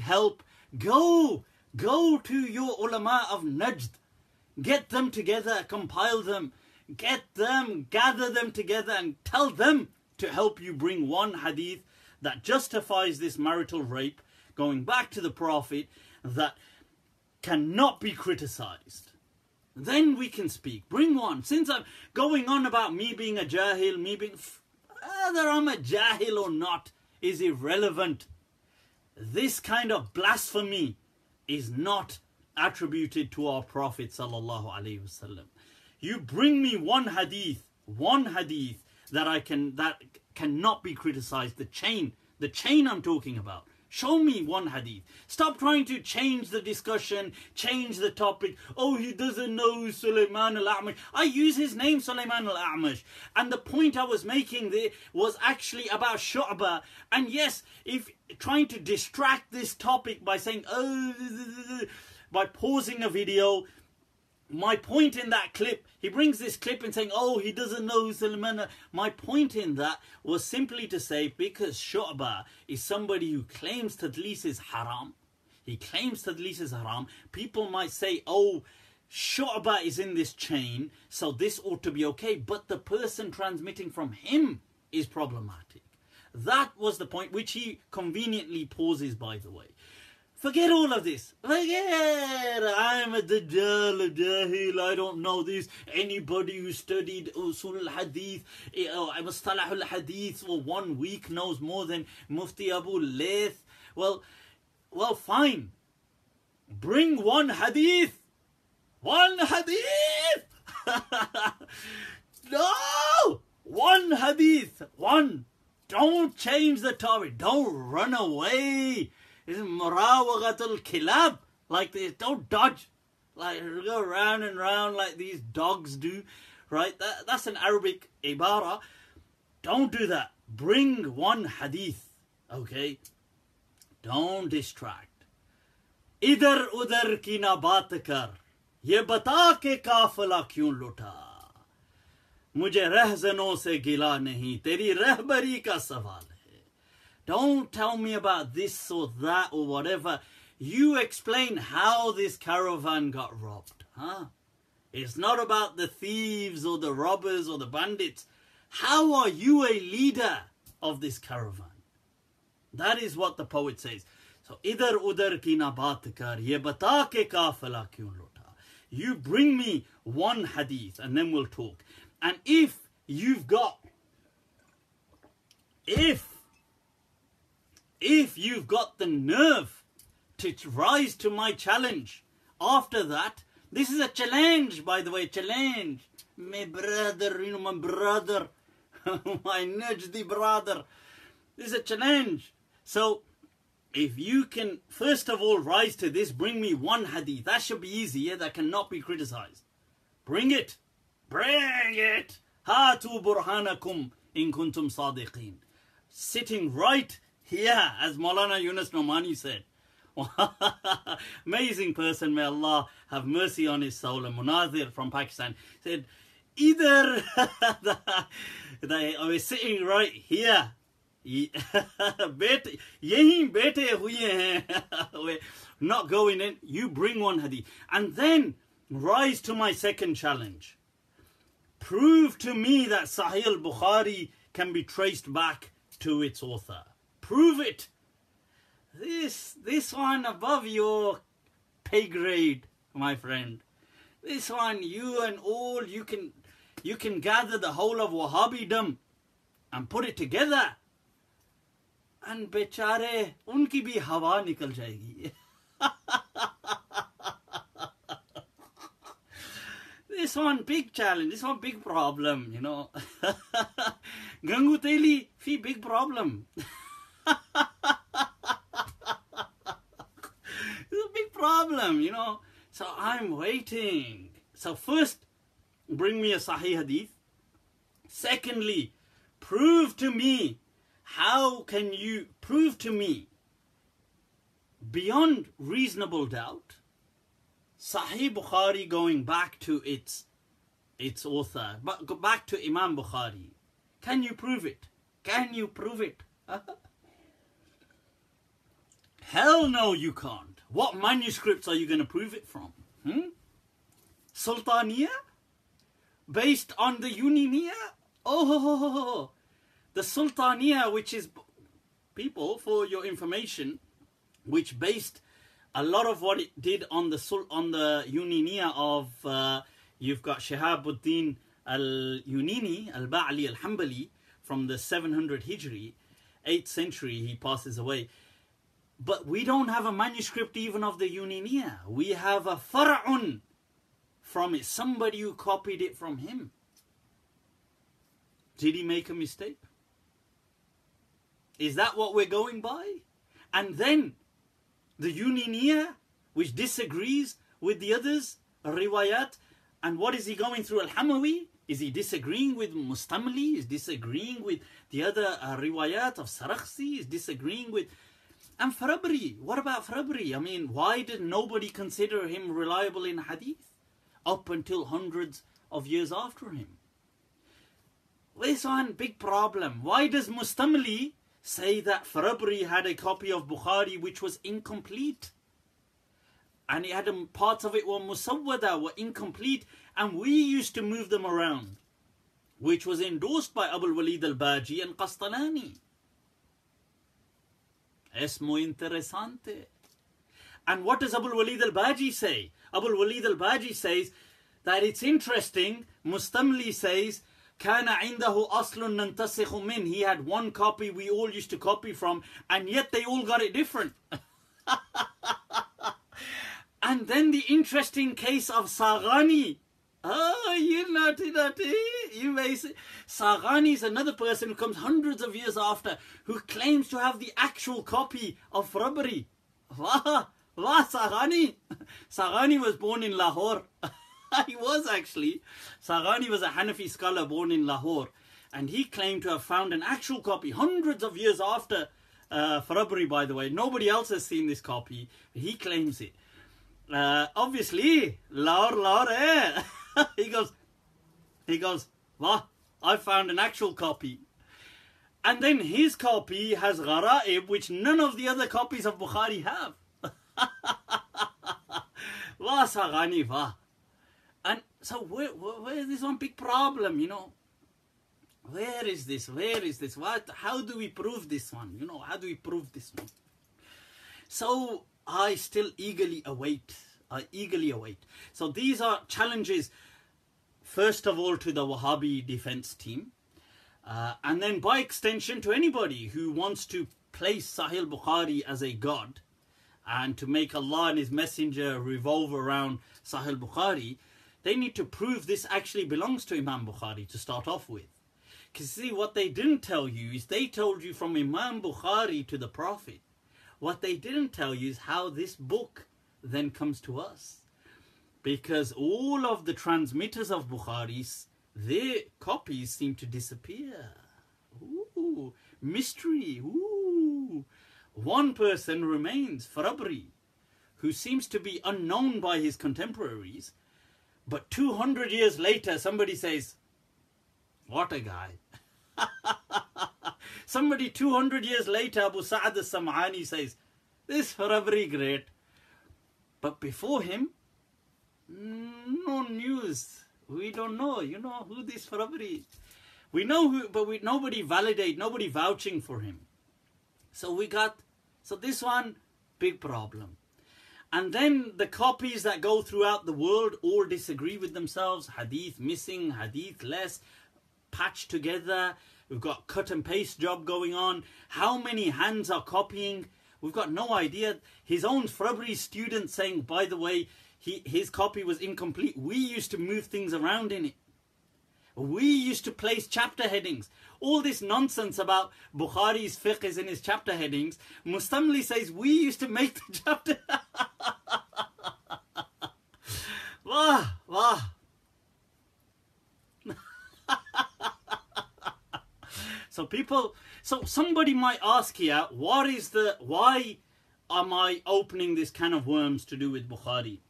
help, go to your ulama of Najd. Get them together, compile them, gather them together and tell them to help you bring one hadith that justifies this marital rape, going back to the Prophet, that cannot be criticized. Then we can speak. Bring one. Since I'm going on about me being a jahil, whether I'm a jahil or not is irrelevant. This kind of blasphemy is not attributed to our Prophet sallallahu alaihi wasallam. You bring me one hadith that cannot be criticized. The chain I'm talking about. Show me one hadith. Stop trying to change the discussion, change the topic. Oh, he doesn't know Sulaiman al-A'mash. I use his name, Sulaiman al-A'mash. And the point I was making there was actually about Shu'bah. And yes, if trying to distract this topic by saying, by pausing a video, my point in that clip, he brings this clip and saying, oh, he doesn't know who Sulaiman. My point in that was simply to say, because Shu'bah is somebody who claims tadlis is haram. He claims tadlis is haram. People might say, oh, Shu'bah is in this chain, so this ought to be okay. But the person transmitting from him is problematic. That was the point, which he conveniently pauses, by the way. Forget all of this. Forget. I'm a dajjal, a jahil. I don't know this. Anybody who studied usul al-hadith, mustalah al-hadith for 1 week knows more than Mufti Abu Layth. Well, fine. Bring one hadith. One hadith. No. One hadith. One. Don't change the topic. Don't run away. It's murawagatul kilab. Like this. Don't dodge. Like go round and round like these dogs do. Right? That's an Arabic ibara. Don't do that. Bring one hadith. Okay? Don't distract. इधर उधर की ना बात कर ये बता के काफिला क्यों लुटा मुझे रहज़नों से गिला नहीं तेरी रहबरी का सवाल है. Don't tell me about this or that or whatever. You explain how this caravan got robbed. Huh? It's not about the thieves or the robbers or the bandits. How are you a leader of this caravan? That is what the poet says. So, idhar udhar ki na baat kar, ye bata ke kafila kyun lota. You bring me one hadith and then we'll talk. And if you've got the nerve to rise to my challenge after that, this is a challenge, by the way, challenge. My brother, my brother, my Najdi brother. This is a challenge. So, if you can, first of all, rise to this, bring me one hadith. That should be easy, yeah? That cannot be criticized. Bring it. Bring it. Hatu burhanakum in kuntum sadiqeen. Sitting right here, as Maulana Yunus Nomani said. Amazing person, may Allah have mercy on his soul. A munazir from Pakistan said, either they are sitting right here. Yehi bete huye hain. Not going in. You bring one hadith. And then rise to my second challenge. Prove to me that Sahih Bukhari can be traced back to its author. Prove it. This one above your pay grade, my friend. This one, you and all, you can gather the whole of Wahhabidom and put it together. And bechare, unki bhi hawa nikal jayegi. This one big challenge, this one big problem, you know. Gangu Teli, fi big problem. It's a big problem, you know. So I'm waiting. So first, bring me a Sahih Hadith. Secondly, prove to me. How can you prove to me, beyond reasonable doubt, Sahih Bukhari going back to its author, but go back to Imam Bukhari? Can you prove it? Can you prove it? Hell no, you can't. What manuscripts are you going to prove it from? Sultaniya? Based on the Uniniya? Oh, the Sultaniya, which is, people, for your information, which based a lot of what it did on the Uniniya of, you've got Shihabuddin al-Unini, al-Ba'li al-Hanbali, from the 700 Hijri, 8th century, he passes away. But we don't have a manuscript even of the Uniniya. We have a far'un from it. Somebody who copied it from him. Did he make a mistake? Is that what we're going by? And then the Uniniya, which disagrees with the others, riwayat, and what is he going through? Al-Hamawi? Is he disagreeing with Mustamli? Is disagreeing with the other riwayat of Sarakhsi? Is disagreeing with... And Farabri, what about Farabri? I mean, why did nobody consider him reliable in hadith up until hundreds of years after him? This one, big problem. Why does Mustamli say that Farabri had a copy of Bukhari which was incomplete? And he had parts of it were musawwada, were incomplete, and we used to move them around, which was endorsed by Abul Walid al-Baji and Qastalani. Es muy interesante. And what does Abul Walid al-Baji say? Abul Walid al-Baji says that it's interesting. Mustamli says, كان عنده أصل ننتسخ منه. He had one copy we all used to copy from, and yet they all got it different. And then the interesting case of Saghani, Oh, you naughty. You may say. Saghani is another person who comes hundreds of years after, who claims to have the actual copy of Rabri. Wah, Saghani. Saghani was born in Lahore. He was actually. Saghani was a Hanafi scholar born in Lahore. And he claimed to have found an actual copy hundreds of years after Farabri, by the way. Nobody else has seen this copy. He claims it. Obviously, Lahore, eh? He goes, Wah, I found an actual copy. And then his copy has Gharaib, which none of the other copies of Bukhari have. Wah, Saghani, wah. And so where is this one big problem, you know? Where is this? What? How do we prove this one? You know, how do we prove this one? So I still eagerly await. So these are challenges, first of all, to the Wahhabi defense team. And then by extension to anybody who wants to place Sahih Bukhari as a god and to make Allah and His Messenger revolve around Sahih Bukhari, they need to prove this actually belongs to Imam Bukhari to start off with. Because see, what they didn't tell you is they told you from Imam Bukhari to the Prophet. What they didn't tell you is how this book then comes to us. Because all of the transmitters of Bukhari's, their copies seem to disappear. Ooh, mystery. Ooh. One person remains, Farabri, who seems to be unknown by his contemporaries. But 200 years later, somebody says, what a guy. Somebody 200 years later, Abu Sa'ad al-Sam'ani says, this Farabri great. But before him, no news. We don't know, you know, who this Farabri is. We know who, but nobody vouching for him. So this one, big problem. And then the copies that go throughout the world all disagree with themselves. Hadith missing, hadith less, patched together. We've got cut and paste job going on. How many hands are copying? We've got no idea. His own Farabri student saying, by the way, his copy was incomplete. We used to move things around in it. We used to place chapter headings. All this nonsense about Bukhari's fiqh is in his chapter headings. Mustamli says we used to make the chapter. Wah. So somebody might ask here, why am I opening this can of worms to do with Bukhari?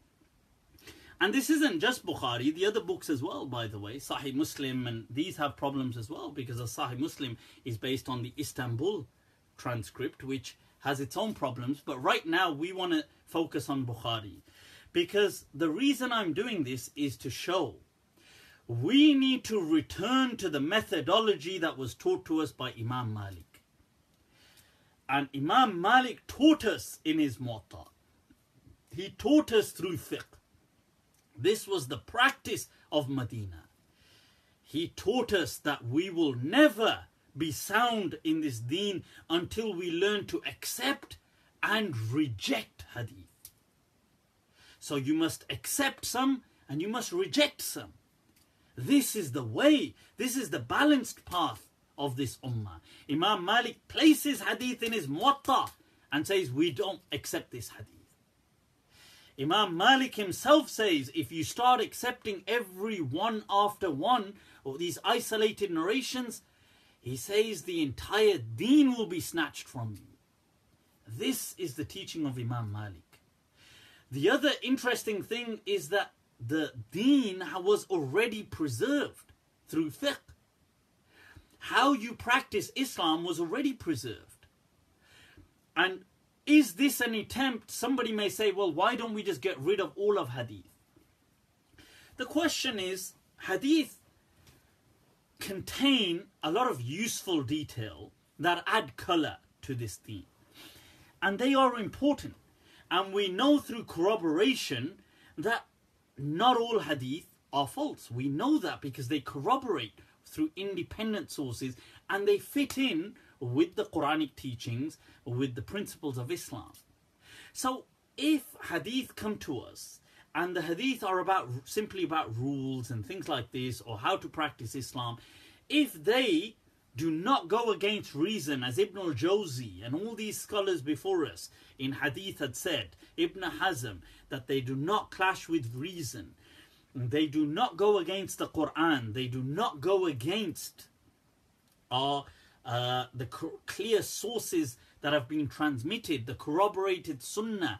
And this isn't just Bukhari, the other books as well, by the way, Sahih Muslim, and these have problems as well, because the Sahih Muslim is based on the Istanbul transcript, which has its own problems. But right now we want to focus on Bukhari, because the reason I'm doing this is to show we need to return to the methodology that was taught to us by Imam Malik. And Imam Malik taught us in his Muwatta. He taught us through fiqh. This was the practice of Medina. He taught us that we will never be sound in this deen until we learn to accept and reject hadith. So you must accept some and you must reject some. This is the way, this is the balanced path of this ummah. Imam Malik places hadith in his Muwatta and says, we don't accept this hadith. Imam Malik himself says, if you start accepting every one after one, or these isolated narrations, he says the entire deen will be snatched from you. This is the teaching of Imam Malik. The other interesting thing is that the deen was already preserved through fiqh. How you practice Islam was already preserved. And is this an attempt? Somebody may say, well, why don't we just get rid of all of hadith? The question is, hadith contain a lot of useful detail that add color to this deen. And they are important. And we know through corroboration that not all hadith are false. We know that because they corroborate through independent sources and they fit in with the Quranic teachings, with the principles of Islam. So if hadith come to us and the hadith are about simply about rules and things like this, or how to practice Islam, if they do not go against reason, as Ibn al-Jawzi and all these scholars before us in hadith had said, Ibn Hazm, that they do not clash with reason, they do not go against the Quran, they do not go against the clear sources that have been transmitted, the corroborated sunnah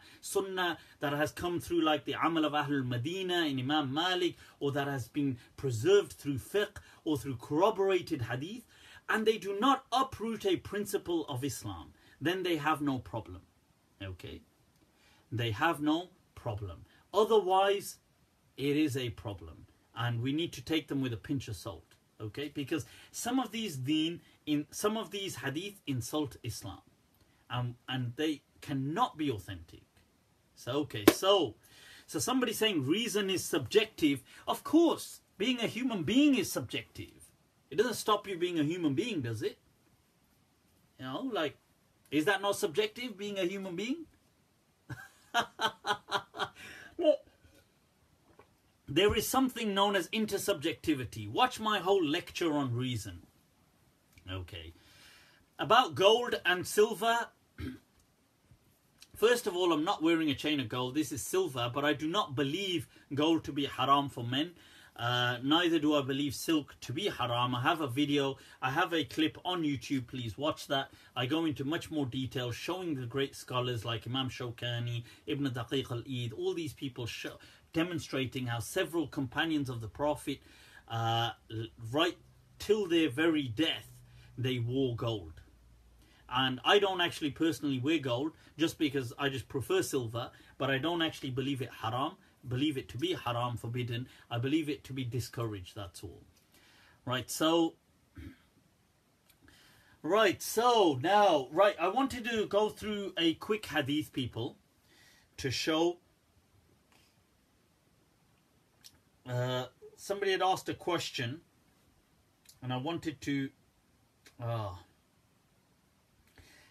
that has come through, like the amal of Ahlul Madina in Imam Malik, or that has been preserved through fiqh or through corroborated hadith, and they do not uproot a principle of Islam, then they have no problem. Okay? They have no problem. Otherwise, it is a problem, and we need to take them with a pinch of salt. Okay? Because some of these some of these hadith insult Islam, and they cannot be authentic. So somebody saying reason is subjective. Of course, being a human being is subjective. It doesn't stop you being a human being, does it? You know, like, is that not subjective, being a human being? Well, there is something known as intersubjectivity. Watch my whole lecture on reason. Okay. About gold and silver. First of all, I'm not wearing a chain of gold. This is silver, but I do not believe gold to be haram for men. Neither do I believe silk to be haram. I have a video, I have a clip on YouTube, please watch that. I go into much more detail showing the great scholars like Imam Shawkani, Ibn Daqiq al-Eid, all these people demonstrating how several companions of the Prophet, right till their very death, they wore gold. And I don't actually personally wear gold, just because I just prefer silver, but I don't actually believe it haram. Believe it to be haram, forbidden. I believe it to be discouraged, that's all. Right, so now, I wanted to go through a quick hadith, people, to show. Somebody had asked a question, and I wanted to.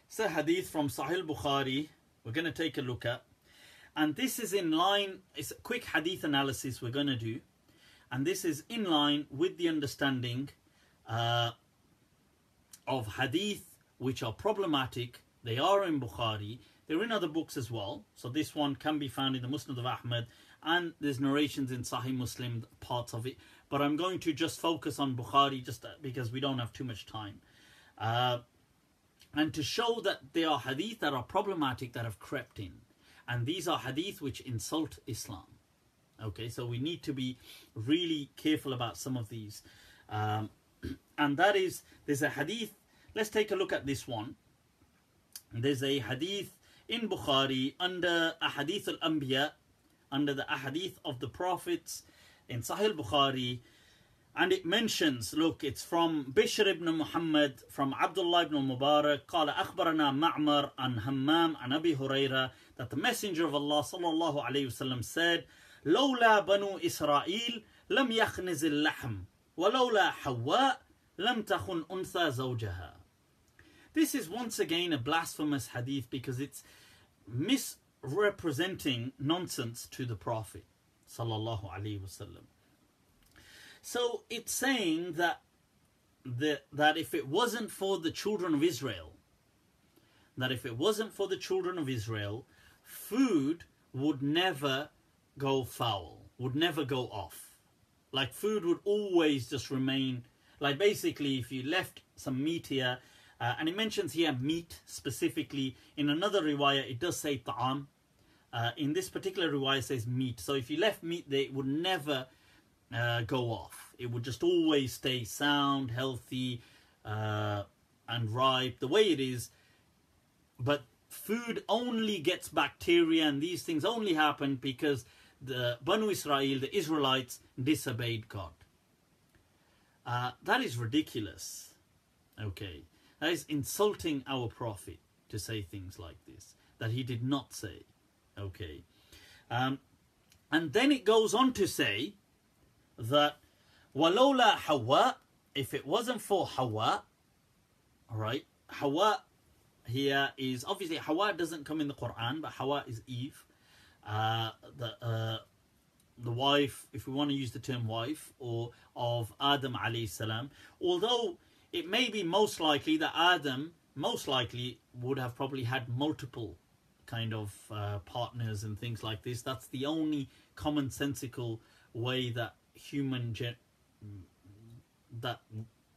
It's a hadith from Sahih Bukhari. We're going to take a look at. And this is in line, it's a quick hadith analysis we're going to do. And this is in line with the understanding of hadith which are problematic. They are in Bukhari. They're in other books as well. So this one can be found in the Musnad of Ahmad. And there's narrations in Sahih Muslim, parts of it. But I'm going to just focus on Bukhari just because we don't have too much time. And to show that there are hadith that are problematic that have crept in. And these are hadith which insult Islam. Okay, so we need to be really careful about some of these. And that is, there's a hadith, let's take a look at this one. There's a hadith in Bukhari under Ahadith al-Anbiya, under the Ahadith of the Prophets in Sahih Bukhari. And it mentions, look, it's from Bishr ibn Muhammad, from Abdullah ibn Mubarak, قال أخبرنا معمر عن همام عن أبي هريرة, that the Messenger of Allah sallallahu alayhi wasallam said, لولا بنو إسرائيل لم يخنز اللحم ولولا حواء لم تخن أنثى زوجها. This is once again a blasphemous hadith because it's misrepresenting nonsense to the Prophet sallallahu alayhi wasallam. So it's saying that if it wasn't for the children of Israel, food would never go foul, would never go off. Like food would always just remain, like basically if you left some meat here, and it mentions here meat specifically. In another riwayah it does say ta'am. In this particular riwayah it says meat. So if you left meat there, it would never go off. It would just always stay sound, healthy, and ripe the way it is. But food only gets bacteria, and these things only happen because the Banu Israel, the Israelites, disobeyed God. That is ridiculous. Okay, that is insulting our Prophet to say things like this that he did not say. Okay, and then it goes on to say that walola Hawa, if it wasn't for Hawa, all right, Hawa here is obviously Hawa doesn't come in the Quran, but Hawa is Eve. the wife, if we want to use the term wife, or of Adam alayhi salam, although it may be most likely that Adam most likely would have probably had multiple kind of partners and things like this. That's the only commonsensical way that that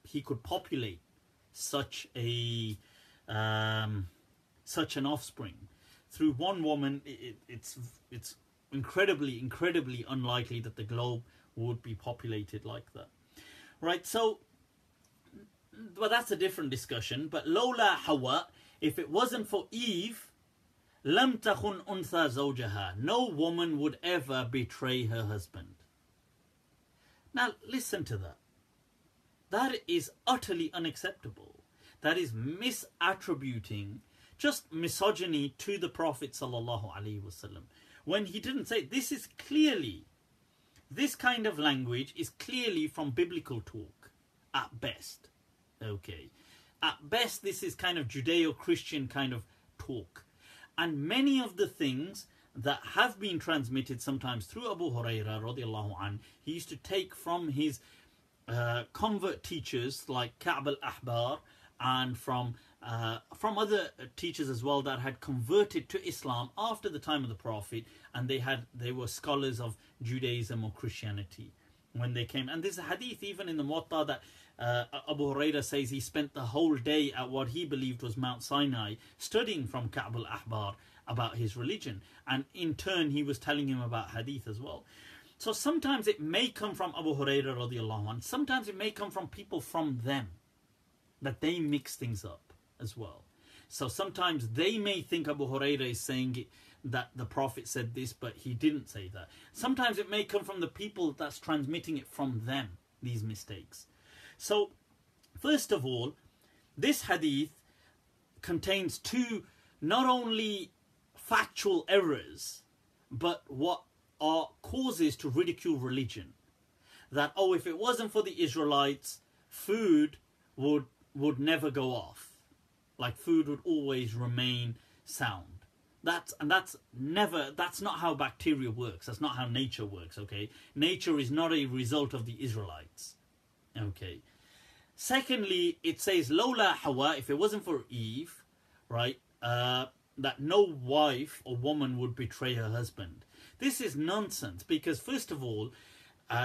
he could populate such a such an offspring through one woman. It's incredibly unlikely that the globe would be populated like that, right? So, but that's a different discussion. But Lola Hawa, if it wasn't for Eve, lam takhun untha zawjaha, no woman would ever betray her husband. Now listen to that. That is utterly unacceptable. That is misattributing just misogyny to the Prophet sallallahu alaihi wasallam, when he didn't say. This is clearly, this kind of language is clearly from biblical talk at best. Okay, at best this is kind of Judeo-Christian kind of talk, and many of the things that have been transmitted sometimes through Abu Hurairah radiallahu anh, he used to take from his convert teachers like Ka'b al-Ahbar, and from other teachers as well that had converted to Islam after the time of the Prophet, and they were scholars of Judaism or Christianity when they came. And there's a hadith even in the Muwatta that Abu Hurairah says he spent the whole day at what he believed was Mount Sinai studying from Ka'b al-Ahbar about his religion, and in turn he was telling him about hadith as well. So sometimes it may come from Abu Hurairah radiallahu anh, sometimes it may come from people from them, that they mix things up as well. So sometimes they may think Abu Hurairah is saying it, that the Prophet said this, but he didn't say that. Sometimes it may come from the people that's transmitting it from them, these mistakes. So first of all, this hadith contains two not only factual errors, but what are causes to ridicule religion. That, oh, if it wasn't for the Israelites, food would never go off. Like food would always remain sound. That's not how bacteria works. That's not how nature works, okay? Nature is not a result of the Israelites. Okay. Secondly, it says Lola Hawa, if it wasn't for Eve, right? That no wife or woman would betray her husband. This is nonsense, because first of all,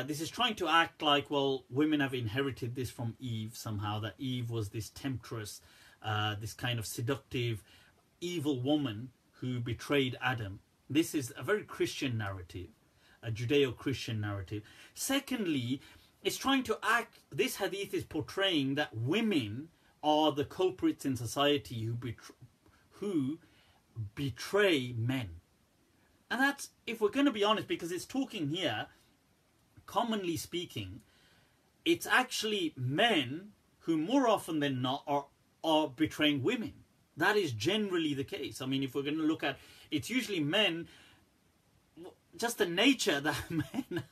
this is trying to act like, well, women have inherited this from Eve somehow, that Eve was this temptress, this kind of seductive, evil woman who betrayed Adam. This is a very Christian narrative, a Judeo-Christian narrative. Secondly, it's trying to act, this hadith is portraying that women are the culprits in society who betray men. And that's, if we're going to be honest, because it's talking here, commonly speaking, it's actually men who more often than not are betraying women. That is generally the case. I mean, if we're going to look at, it's usually men, just the nature that men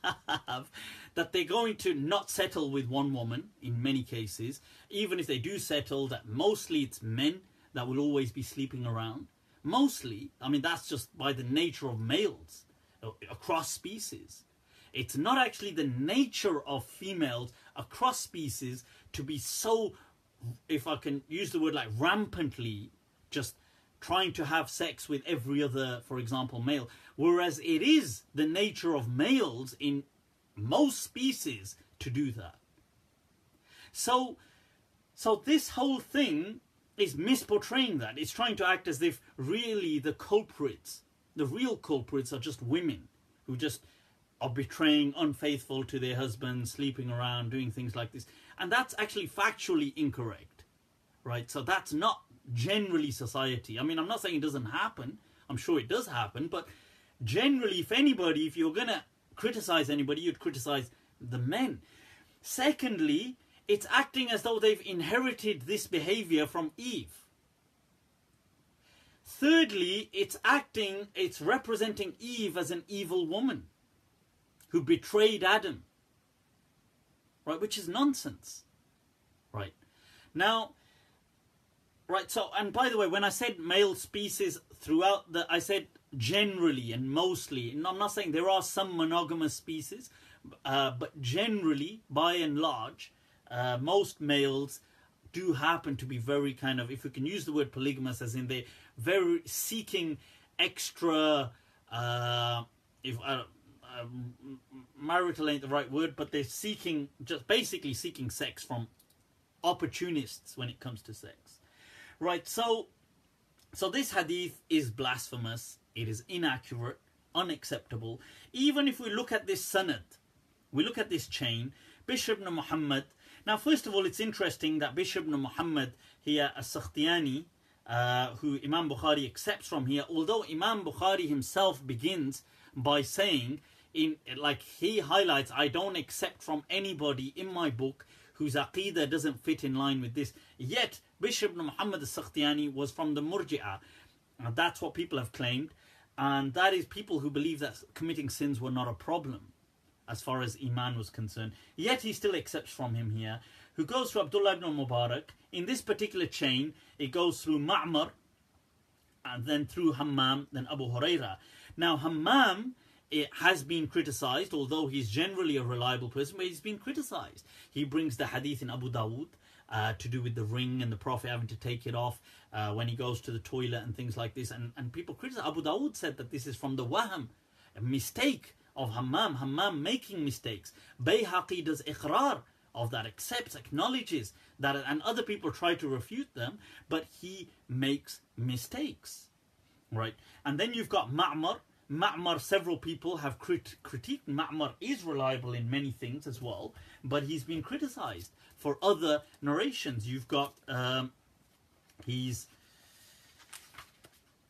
have, that they're going to not settle with one woman in many cases. Even if they do settle, that mostly it's men that will always be sleeping around. Mostly, I mean, that's just by the nature of males across species. It's not actually the nature of females across species to be so, if I can use the word, like rampantly just trying to have sex with every other, for example, male. Whereas it is the nature of males in most species to do that. So this whole thing is misportraying that. It's trying to act as if really the culprits, the real culprits, are just women who just are betraying, unfaithful to their husbands, sleeping around, doing things like this. And that's actually factually incorrect, right? So that's not generally society. I mean, I'm not saying it doesn't happen. I'm sure it does happen. But generally, if you're going to criticize anybody, you'd criticize the men. Secondly, it's acting as though they've inherited this behavior from Eve. Thirdly, it's representing Eve as an evil woman who betrayed Adam, right? Which is nonsense, right? Now, Right, so, and by the way, when I said male species throughout I said generally and mostly. And I'm not saying there are some monogamous species, but generally, by and large, most males do happen to be very kind of, if we can use the word polygamous, as in they're very seeking extra, marital ain't the right word, but they're seeking, just basically seeking sex from opportunists when it comes to sex. Right, so this hadith is blasphemous, it is inaccurate, unacceptable. Even if we look at this sanad, we look at this chain, Bishr ibn Muhammad. Now, first of all, it's interesting that Bishr ibn Muhammad here, as-Sakhtiyani, who Imam Bukhari accepts from here, although Imam Bukhari himself begins by saying, he highlights, I don't accept from anybody in my book whose aqidah doesn't fit in line with this. Yet, Bishr ibn Muhammad as-Sakhtiyani was from the Murji'ah. That's what people have claimed. And that is people who believe that committing sins were not a problem as far as Iman was concerned. Yet he still accepts from him here, who goes through Abdullah ibn Mubarak. In this particular chain, it goes through Ma'mar, and then through Hammam, then Abu Hurairah. Now, Hammam, it has been criticized, although he's generally a reliable person, but he's been criticized. He brings the hadith in Abu Dawood to do with the ring and the Prophet having to take it off when he goes to the toilet and things like this. And people criticize. Abu Dawood said that this is from the wahm, a mistake of Hammam making mistakes. Bayhaqi does iqrar of that, accepts, acknowledges that, and other people try to refute them, but he makes mistakes. Right? And then you've got Ma'mar. Ma'mar, several people have critiqued. Ma'mar is reliable in many things as well, but he's been criticized for other narrations. You've got,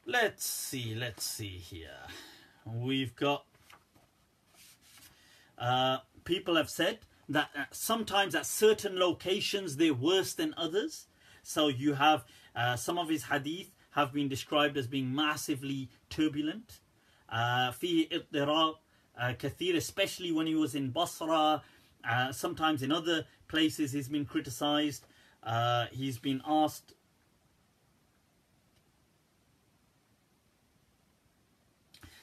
let's see here. We've got, people have said that sometimes at certain locations they're worse than others. So you have, some of his hadith have been described as being massively turbulent. فيه اضطراب كثير, especially when he was in Basra. Sometimes in other places he's been criticized. He's been asked,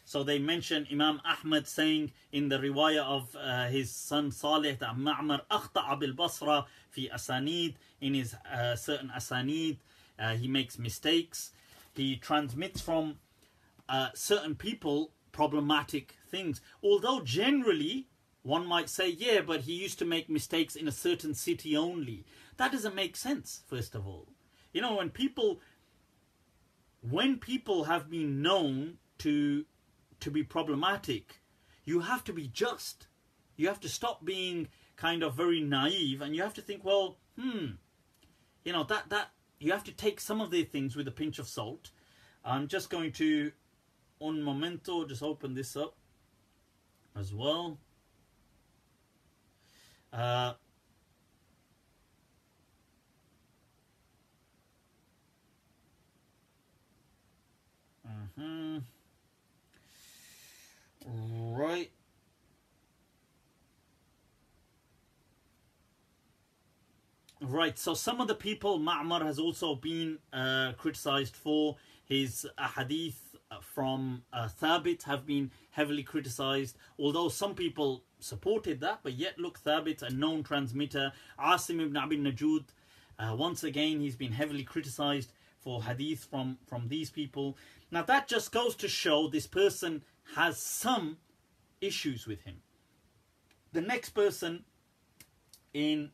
so they mention Imam Ahmad saying in the riwayah of his son Salih that Ma'mar أخطأ بالبصرة في أسانيد, in his certain asanid he makes mistakes. He transmits from certain people problematic things, although generally one might say, yeah, but he used to make mistakes in a certain city only. That doesn't make sense. First of all, you know, when people have been known to be problematic, you have to be just. You have to stop being kind of very naive, and you have to think, well, you know, that you have to take some of the things with a pinch of salt. I'm just going to, un momento, just open this up as well. Right. Right, so some of the people Ma'mar has also been criticized for. His hadith from Thabit have been heavily criticized, although some people supported that, but yet look, Thabit, a known transmitter. Asim ibn Abi Najud, once again, he's been heavily criticized for hadith from these people. Now that just goes to show this person has some issues with him. The next person in,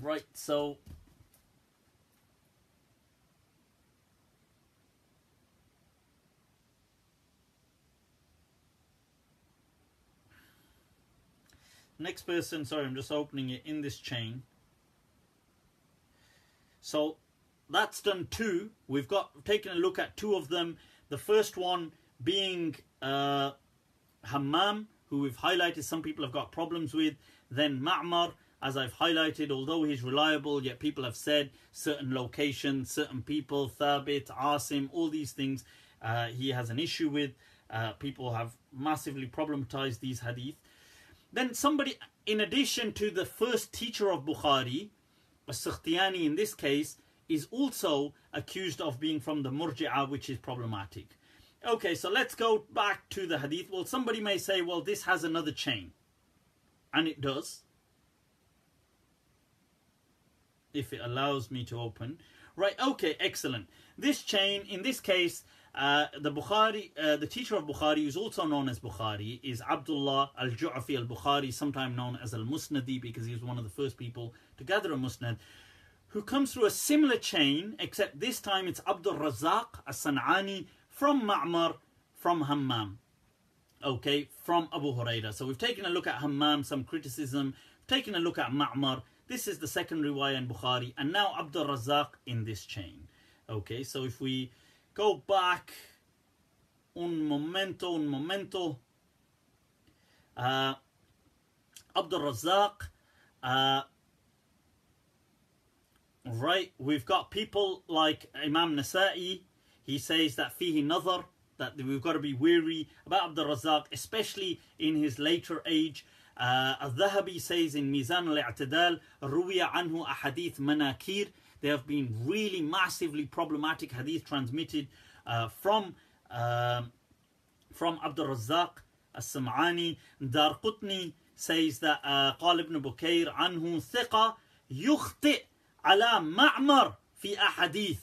right, so next person, sorry, I'm just opening it in this chain. So that's done two. We've taken a look at two of them. The first one being Hammam, who we've highlighted some people have got problems with. Then Ma'mar, as I've highlighted, although he's reliable, yet people have said certain locations, certain people, Thabit, Asim, all these things he has an issue with. People have massively problematized these hadith. Then somebody, in addition to the first teacher of Bukhari, As-Sakhtiyani in this case is also accused of being from the Murji'ah, which is problematic. Okay, so let's go back to the hadith. Well, somebody may say, well, this has another chain. And it does. If it allows me to open. Right, okay, excellent. This chain, in this case, the teacher of Bukhari, who's also known as Bukhari, is Abdullah al-Ju'afi al-Bukhari, sometimes known as al-Musnadi, because he was one of the first people to gather a Musnad, who comes through a similar chain, except this time it's Abdul Razzaq as-San'ani from Ma'mar, from Hammam. Okay, from Abu Hurairah. So we've taken a look at Hammam, some criticism, taken a look at Ma'mar. This is the second riwayah in Bukhari, and now Abdul Razzaq in this chain. Okay, so if we go back un momento. Abdul Razzaq, right, we've got people like Imam Nasa'i. He says that fihi nazar, that we've got to be wary about Abdul Razzaq, especially in his later age. Al-Dhahabi says in Mizan al-I'tidal, ruwiya anhu ahadith manakir. There have been really massively problematic hadith transmitted from Abdul Razzaq as-Sam'ani. Darqutni says that قال ابن بكير عنه ثقة يخطئ على معمر في أحاديث.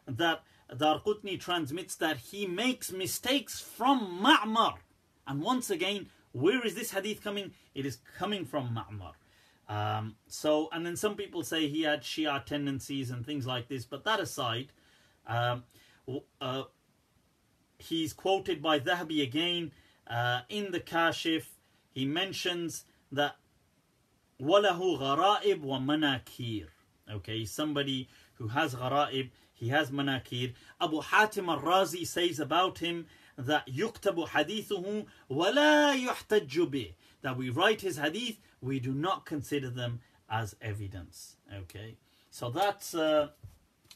That Darqutni transmits that he makes mistakes from Ma'mar. And once again, where is this hadith coming? It is coming from Ma'mar. And then some people say he had Shia tendencies and things like this, but that aside, he's quoted by Dhahabi again in the Kashif. He mentions that وَلَهُ غَرَائِبْ وَمَنَاكِيرٌ. Okay, somebody who has غرائب, he has manakir. Abu Hatim al-Razi says about him that يُكْتَبُ حَدِيثُهُ وَلَا يُحْتَجُّ بِهِ, that we write his hadith, we do not consider them as evidence. Okay, so that's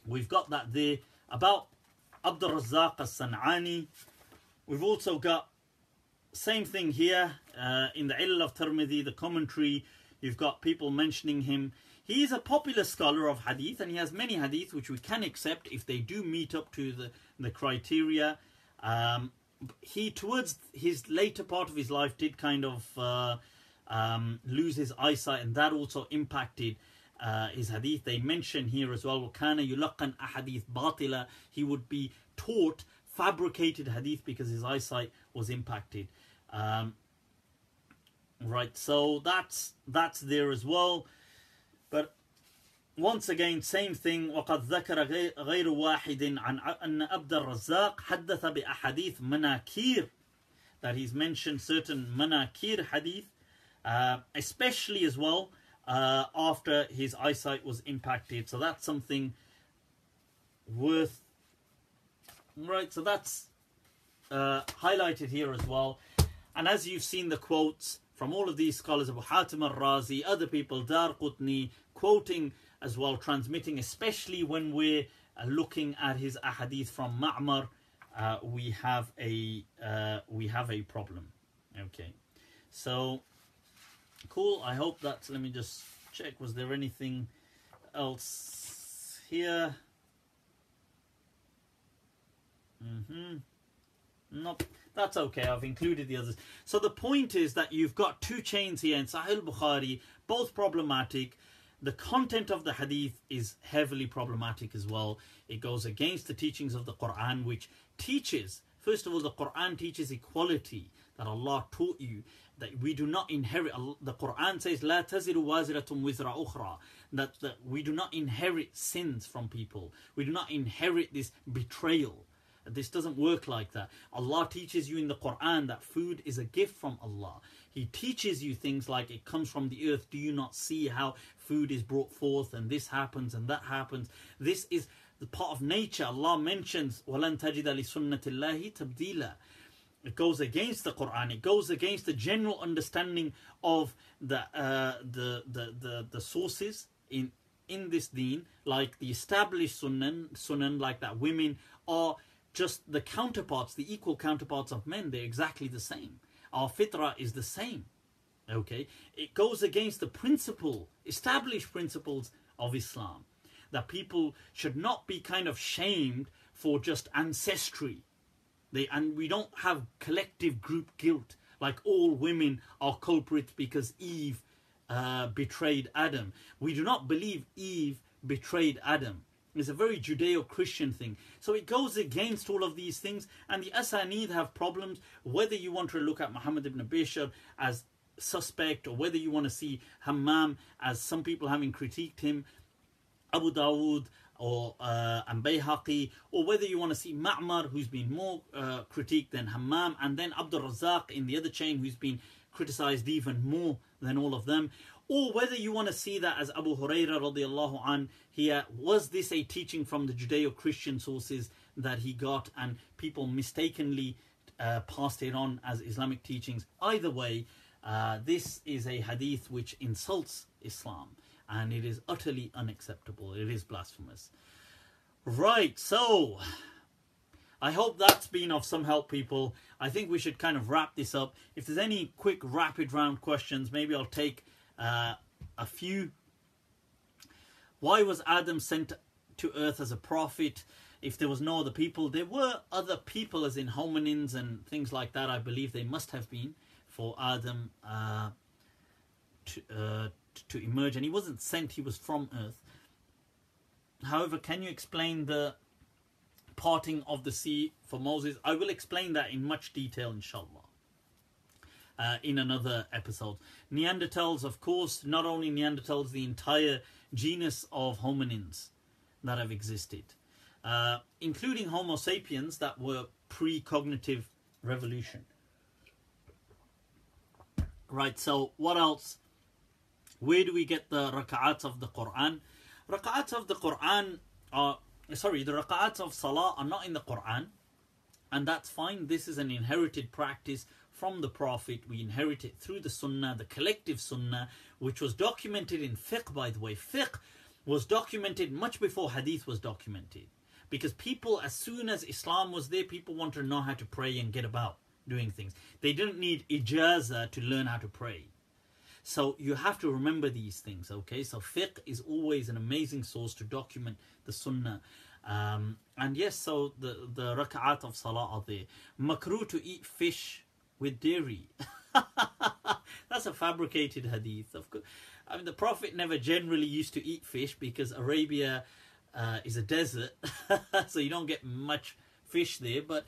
we've got that there about Abdul Razzaq as-San'ani. We've also got same thing here in the Ilal of Tirmidhi, the commentary. You've got people mentioning him. He is a popular scholar of hadith, and he has many hadith which we can accept if they do meet up to the criteria. He, towards his later part of his life, did kind of lose his eyesight, and that also impacted his hadith. They mention here as well, وَكَانَ يُلَقَّنْ أَحَدِيث بَاطِلًا. He would be taught fabricated hadith because his eyesight was impacted. Right, so that's there as well. But once again, same thing. وقد ذكر غير واحد عن أن عبد الرزاق حدث بأحاديث مناكير, that he's mentioned certain manakir hadith, especially as well after his eyesight was impacted. So that's something worth. Right, so that's highlighted here as well. And as you've seen the quotes from all of these scholars, Abu Hatim al-Razi, other people, Darqutni, quoting as well, transmitting, especially when we're looking at his ahadith from Ma'mar, we have a problem. Okay, so cool. I hope that's. Let me just check. Was there anything else here? Nope. That's okay, I've included the others. So the point is that you've got two chains here in Sahih Bukhari, both problematic. The content of the hadith is heavily problematic as well. It goes against the teachings of the Quran, which teaches, first of all, the Quran teaches equality, that Allah taught you, that we do not inherit. The Quran says, لا تزر وازرة وزر أخرى, that we do not inherit sins from people. We do not inherit this betrayal. This doesn't work like that. Allah teaches you in the Quran that food is a gift from Allah. He teaches you things like it comes from the earth. Do you not see how food is brought forth and this happens and that happens? This is the part of nature. Allah mentions وَلَن تَجِدَ لِسُنَّةِ اللَّهِ تَبْدِيلًا. It goes against the Quran. It goes against the general understanding of the sources in this deen, like the established sunan, like that women are just the counterparts, the equal counterparts of men. They're exactly the same. Our fitrah is the same. Okay, it goes against the established principles of Islam. That people should not be kind of shamed for just ancestry. And we don't have collective group guilt, like all women are culprits because Eve betrayed Adam. We do not believe Eve betrayed Adam. It's a very Judeo-Christian thing. So it goes against all of these things, and the Asanid have problems, whether you want to look at Muhammad ibn Bashar as suspect, or whether you want to see Hammam as some people having critiqued him, Abu Dawood or and Bayhaqi, or whether you want to see Ma'mar, who's been more critiqued than Hammam, and then Abdul Razzaq in the other chain, who's been criticized even more than all of them, or whether you want to see that as Abu Hurairah radiallahu an, here, was this a teaching from the Judeo-Christian sources that he got and people mistakenly passed it on as Islamic teachings? Either way, this is a hadith which insults Islam, and it is utterly unacceptable. It is blasphemous. Right, so I hope that's been of some help, people. I think we should kind of wrap this up. If there's any quick rapid round questions, maybe I'll take a few. Why was Adam sent to earth as a prophet if there was no other people? There were other people, as in hominins and things like that. I believe they must have been for Adam to emerge, and he wasn't sent, he was from earth. However, can you explain the parting of the sea for Moses? I will explain that in much detail, inshallah, in another episode. Neanderthals, of course, not only Neanderthals, the entire genus of hominins that have existed, including Homo sapiens that were pre-cognitive revolution. Right, so what else? Where do we get the raka'ats of the Quran? Raka'ats of the Quran are, the raka'ats of Salah are not in the Quran, and that's fine. This is an inherited practice from the Prophet. We inherit it through the Sunnah, the collective Sunnah, which was documented in Fiqh, by the way. Fiqh was documented much before Hadith was documented, because people, as soon as Islam was there, people wanted to know how to pray and get about doing things. They didn't need ijazah to learn how to pray. So you have to remember these things, okay? So fiqh is always an amazing source to document the Sunnah. And yes, so the raka'at of Salah are there. Makruh to eat fish with dairy. That's a fabricated hadith. Of course, I mean, the Prophet never generally used to eat fish because Arabia is a desert, so you don't get much fish there. But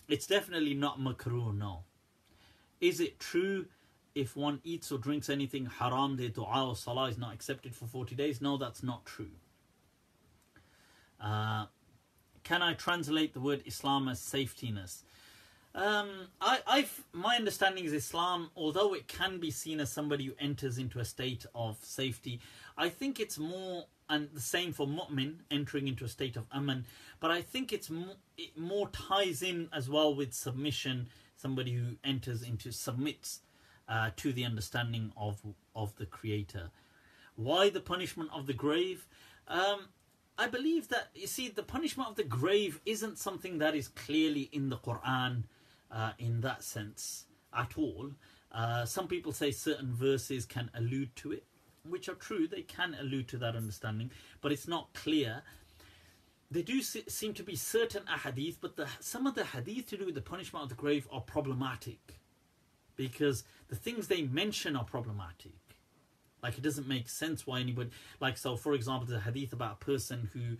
it's definitely not makruh, no. Is it true if one eats or drinks anything haram, their dua or salah is not accepted for 40 days? No, that's not true. Can I translate the word Islam as safetiness? My understanding is Islam, although it can be seen as somebody who enters into a state of safety, I think it's more, and the same for mu'min, entering into a state of aman, but I think it more ties in as well with submission, somebody who enters into, submits to the understanding of the Creator. Why the punishment of the grave? I believe that, you see, the punishment of the grave isn't something that is clearly in the Quran in that sense at all. Some people say certain verses can allude to it, which are true. They can allude to that understanding, but it's not clear. There do seem to be certain ahadith, but some of the hadith to do with the punishment of the grave are problematic, because the things they mention are problematic. Like, it doesn't make sense why anybody... Like, so, for example, there's a hadith about a person who,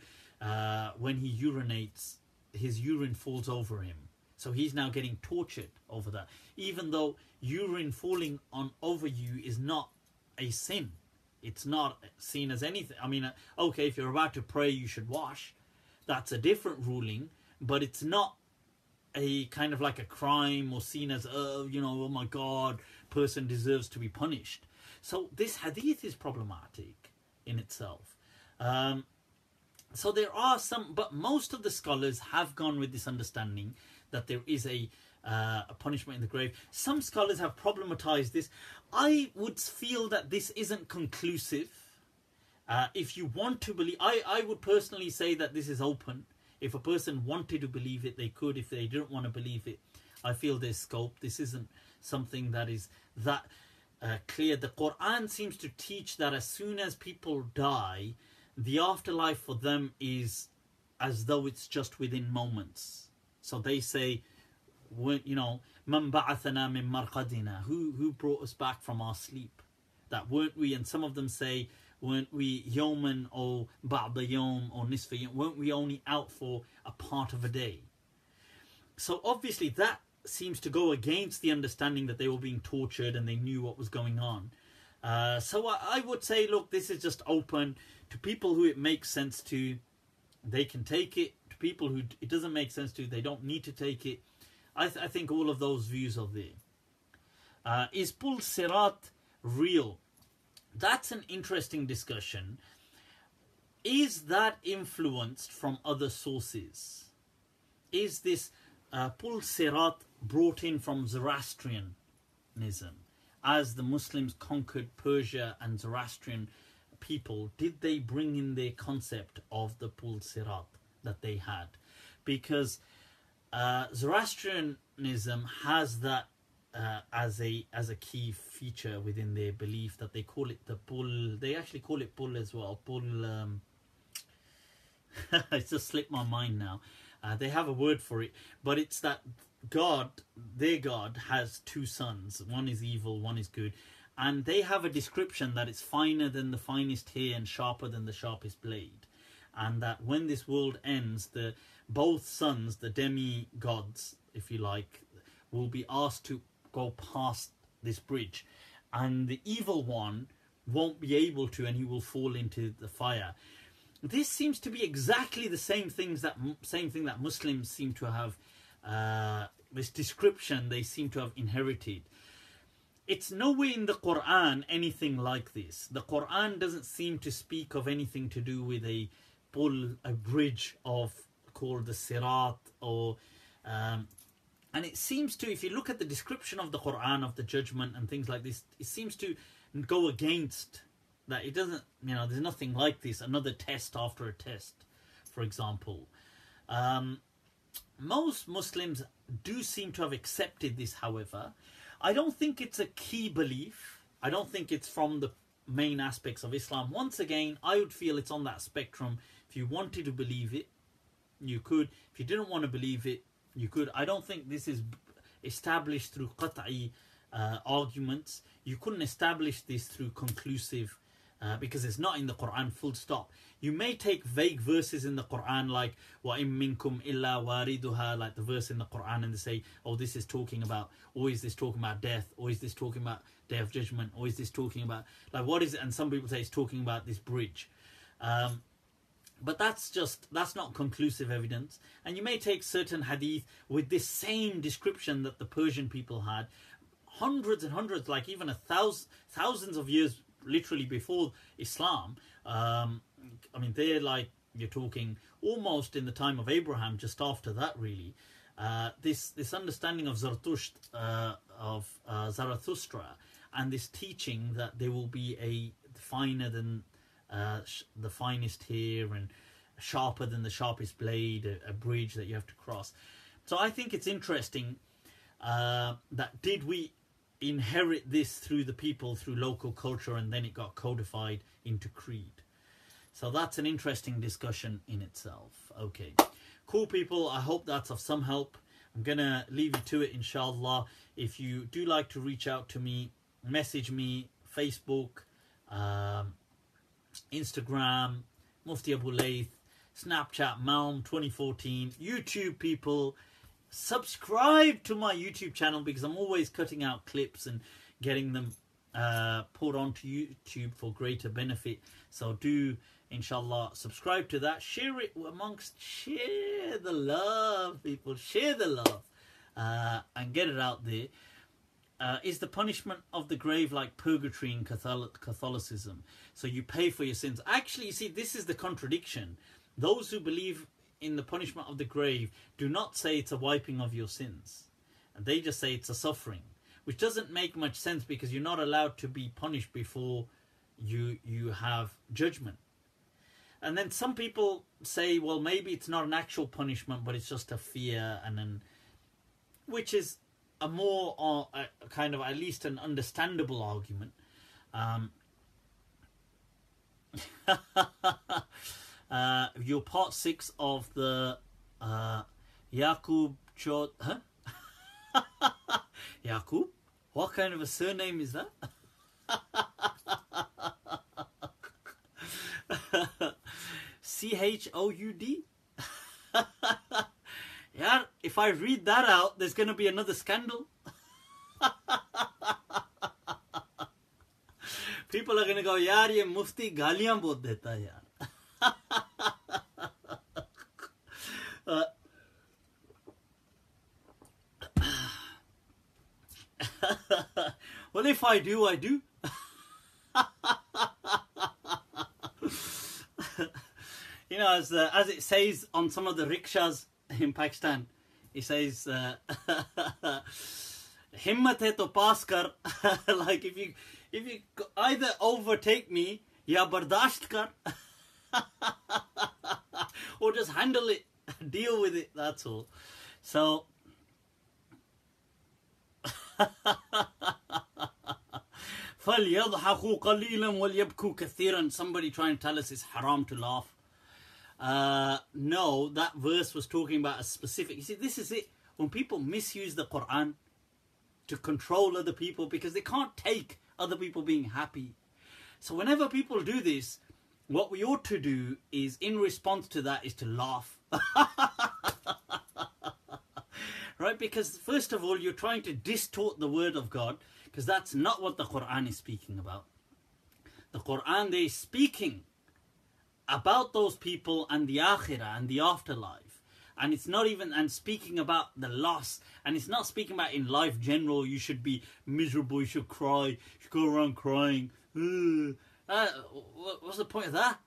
when he urinates, his urine falls over him. So he's now getting tortured over that. Even though urine falling over you is not a sin. It's not seen as anything. I mean, okay, if you're about to pray, you should wash. That's a different ruling. But it's not a kind of like a crime or seen as, oh my God, person deserves to be punished. So this hadith is problematic in itself. So there are some, but most of the scholars have gone with this understanding that there is a punishment in the grave. Some scholars have problematized this. I would feel that this isn't conclusive. If you want to believe, I would personally say that this is open. If a person wanted to believe it, they could. If they didn't want to believe it, I feel there's scope. This isn't something that is that... clear. The Quran seems to teach that as soon as people die, the afterlife for them is as though it's just within moments. So they say, you know, Man ba'athana min marqadina, who brought us back from our sleep? That weren't we? And some of them say, weren't we yawman or ba'da yawm or nisfa yawm? Weren't we only out for a part of a day? So obviously that seems to go against the understanding that they were being tortured and they knew what was going on. So I would say, look, this is just open to people who it makes sense to. They can take it. To people who it doesn't make sense to, they don't need to take it. I think all of those views are there. Is Pul Sirat real? That's an interesting discussion. Is that influenced from other sources? Is this Pul Sirat brought in from Zoroastrianism as the Muslims conquered Persia and Zoroastrian people? Did they bring in their concept of the Pul Sirat that they had? Because Zoroastrianism has that as a key feature within their belief, that they call it the Pul. They actually call it Pul as well. Pul. It's just slipped my mind now. They have a word for it, but it's that God, their God, has two sons. One is evil, one is good, and they have a description that it's finer than the finest hair and sharper than the sharpest blade, and that when this world ends, both sons, the demigods, if you like, will be asked to go past this bridge, and the evil one won't be able to, and he will fall into the fire. This seems to be exactly the same thing that Muslims seem to have, this description they seem to have inherited. It's nowhere in the Quran anything like this. The Quran doesn't seem to speak of anything to do with a bridge called the Sirat, or and it seems to, if you look at the description of the Quran of the judgment and things like this, it seems to go against that. It doesn't, you know, there's nothing like this, another test after a test, for example. Most Muslims do seem to have accepted this, however. I don't think it's a key belief. I don't think it's from the main aspects of Islam. Once again, I would feel it's on that spectrum. If you wanted to believe it, you could. If you didn't want to believe it, you could. I don't think this is established through qat'i arguments. You couldn't establish this through conclusive, because it's not in the Quran, full stop. You may take vague verses in the Quran like وَإِن مِّنكُمْ إِلَّا وَارِدُهَا, like the verse in the Quran, and they say, oh, this is talking about, or is this talking about death, or is this talking about Day of Judgment, or is this talking about, like, what is it? And some people say it's talking about this bridge. But that's not conclusive evidence. And you may take certain hadith with this same description that the Persian people had, hundreds and hundreds, like even thousands of years literally before Islam. I mean, they're like, you're talking almost in the time of Abraham, just after that, really. This understanding of Zarathustra, and this teaching that there will be a finer than the finest hair and sharper than the sharpest blade, a bridge that you have to cross. So I think it's interesting that did we inherit this through the people, through local culture, and then it got codified into creed. So that's an interesting discussion in itself. Okay, cool people, I hope that's of some help. I'm gonna leave you to it, inshallah. If you do like to reach out to me, message me, Facebook, Instagram, Mufti Abu Layth, Snapchat, Malm 2014, YouTube people, subscribe to my YouTube channel, because I'm always cutting out clips and getting them put onto YouTube for greater benefit. So do, inshallah, subscribe to that, share it share the love, people, share the love, and get it out there. Is the punishment of the grave like purgatory in Catholicism? So you pay for your sins. Actually, you see, this is the contradiction. Those who believe in the punishment of the grave do not say it's a wiping of your sins. And they just say it's a suffering, which doesn't make much sense, because you're not allowed to be punished before you have judgment. And then some people say, well, maybe it's not an actual punishment, but it's just a fear, and then, which is a more kind of at least an understandable argument. Your part 6 of the Yaqub Chod, huh? Yaqub? What kind of a surname is that? Choud? Yeah, if I read that out, there's going to be another scandal. People are going to go, yaar, ye mufti gaaliyan bahut deta hai yaar. Well, if I do, I do. You know, as it says on some of the rickshaws in Pakistan, it says, "Himmat hai to paas kar." Like if you either overtake me, ya bardasht kar, or just handle it, deal with it. That's all. So. فَلْيَضْحَكُوا قَلِيلًا وَلْيَبْكُوا كَثِيرًا. Somebody trying to tell us it's haram to laugh. No, that verse was talking about a specific... You see, this is it. When people misuse the Quran to control other people because they can't take other people being happy. So whenever people do this, what we ought to do is, in response to that, is to laugh. Right? Because first of all, you're trying to distort the word of God, because that's not what the Quran is speaking about. The Quran, they is speaking about those people and the akhirah and the afterlife. And it's not even, and speaking about the loss. And it's not speaking about in life general, you should be miserable, you should cry, you should go around crying. What's the point of that?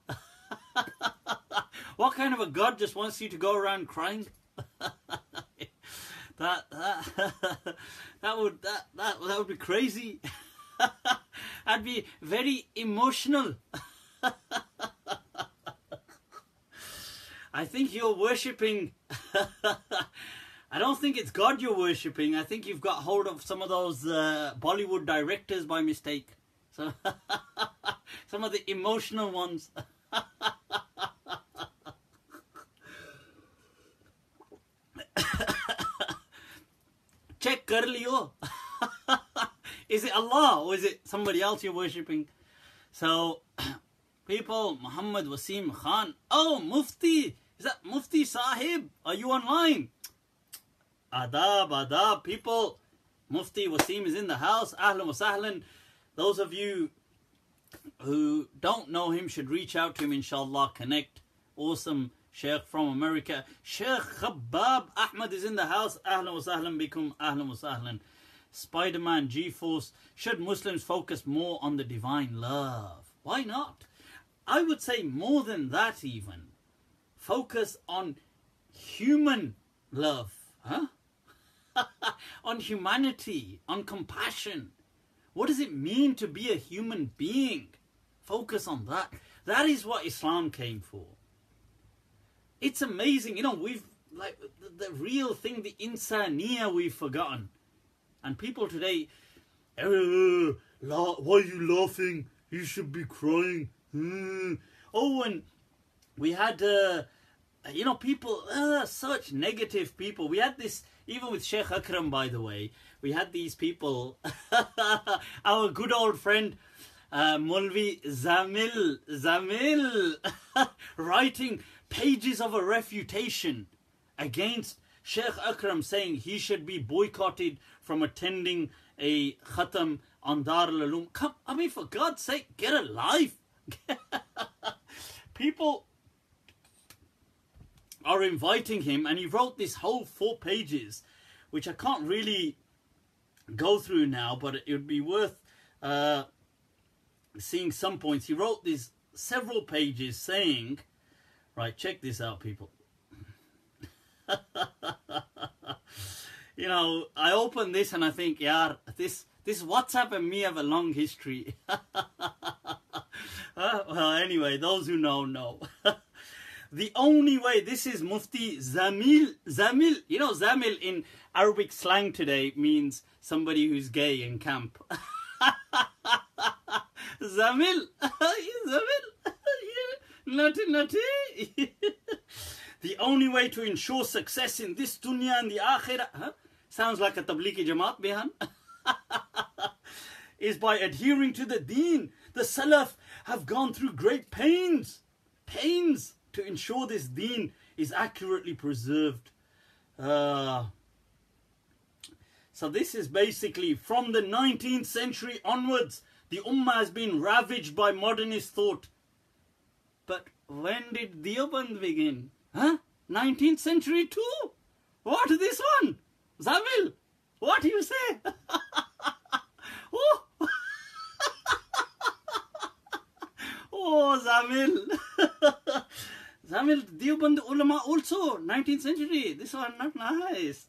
What kind of a God just wants you to go around crying? That would be crazy. I'd be very emotional. I think you're worshipping. I don't think it's God you're worshipping. I think you've got hold of some of those Bollywood directors by mistake. So some of the emotional ones. Check kar liyo. Is it Allah or is it somebody else you're worshipping? So, people, Muhammad Wasim Khan. Oh, Mufti. Is that Mufti Sahib? Are you online? Adab, adab. People, Mufti Wasim is in the house. Ahlan wa sahlan. Those of you who don't know him should reach out to him, inshallah. Connect. Awesome Sheikh from America. Sheikh Khabbab Ahmad is in the house. Ahlan wa sahlan bikum. Ahlan wa sahlan. Spider-Man, G-Force. Should Muslims focus more on the divine love? Why not? I would say more than that even. Focus on human love. Huh? On humanity. On compassion. What does it mean to be a human being? Focus on that. That is what Islam came for. It's amazing, you know, we've, like, the real thing, the insaniya we've forgotten. And people today, why are you laughing? You should be crying. Oh, and we had, you know, people, such negative people. We had this, even with Sheikh Akram, by the way, we had these people, our good old friend, Mulvi Zamil, writing pages of a refutation against Sheikh Akram, saying he should be boycotted from attending a khatam on Dar al-Ulum. Come, I mean, for God's sake, get a life. People are inviting him, and he wrote this whole 4 pages, which I can't really go through now, but it would be worth seeing some points. He wrote these several pages saying, right, check this out, people. You know, I open this and I think, yeah, this WhatsApp and me have a long history. Well, anyway, those who know, know. The only way, this is Mufti Zamil. You know, Zamil in Arabic slang today means somebody who's gay in camp. Zamil. Zamil. Naughty. The only way to ensure success in this dunya and the akhirah, sounds like a tablighi jamaat bihan, is by adhering to the deen. The Salaf have gone through great pains to ensure this deen is accurately preserved. So this is basically from the 19th century onwards, the Ummah has been ravaged by modernist thought. But when did Deoband begin? 19th century too? What, this one? Zamil, what do you say? Oh. Oh, Zamil. Zamil, Deoband ulama also, 19th century. This one not nice.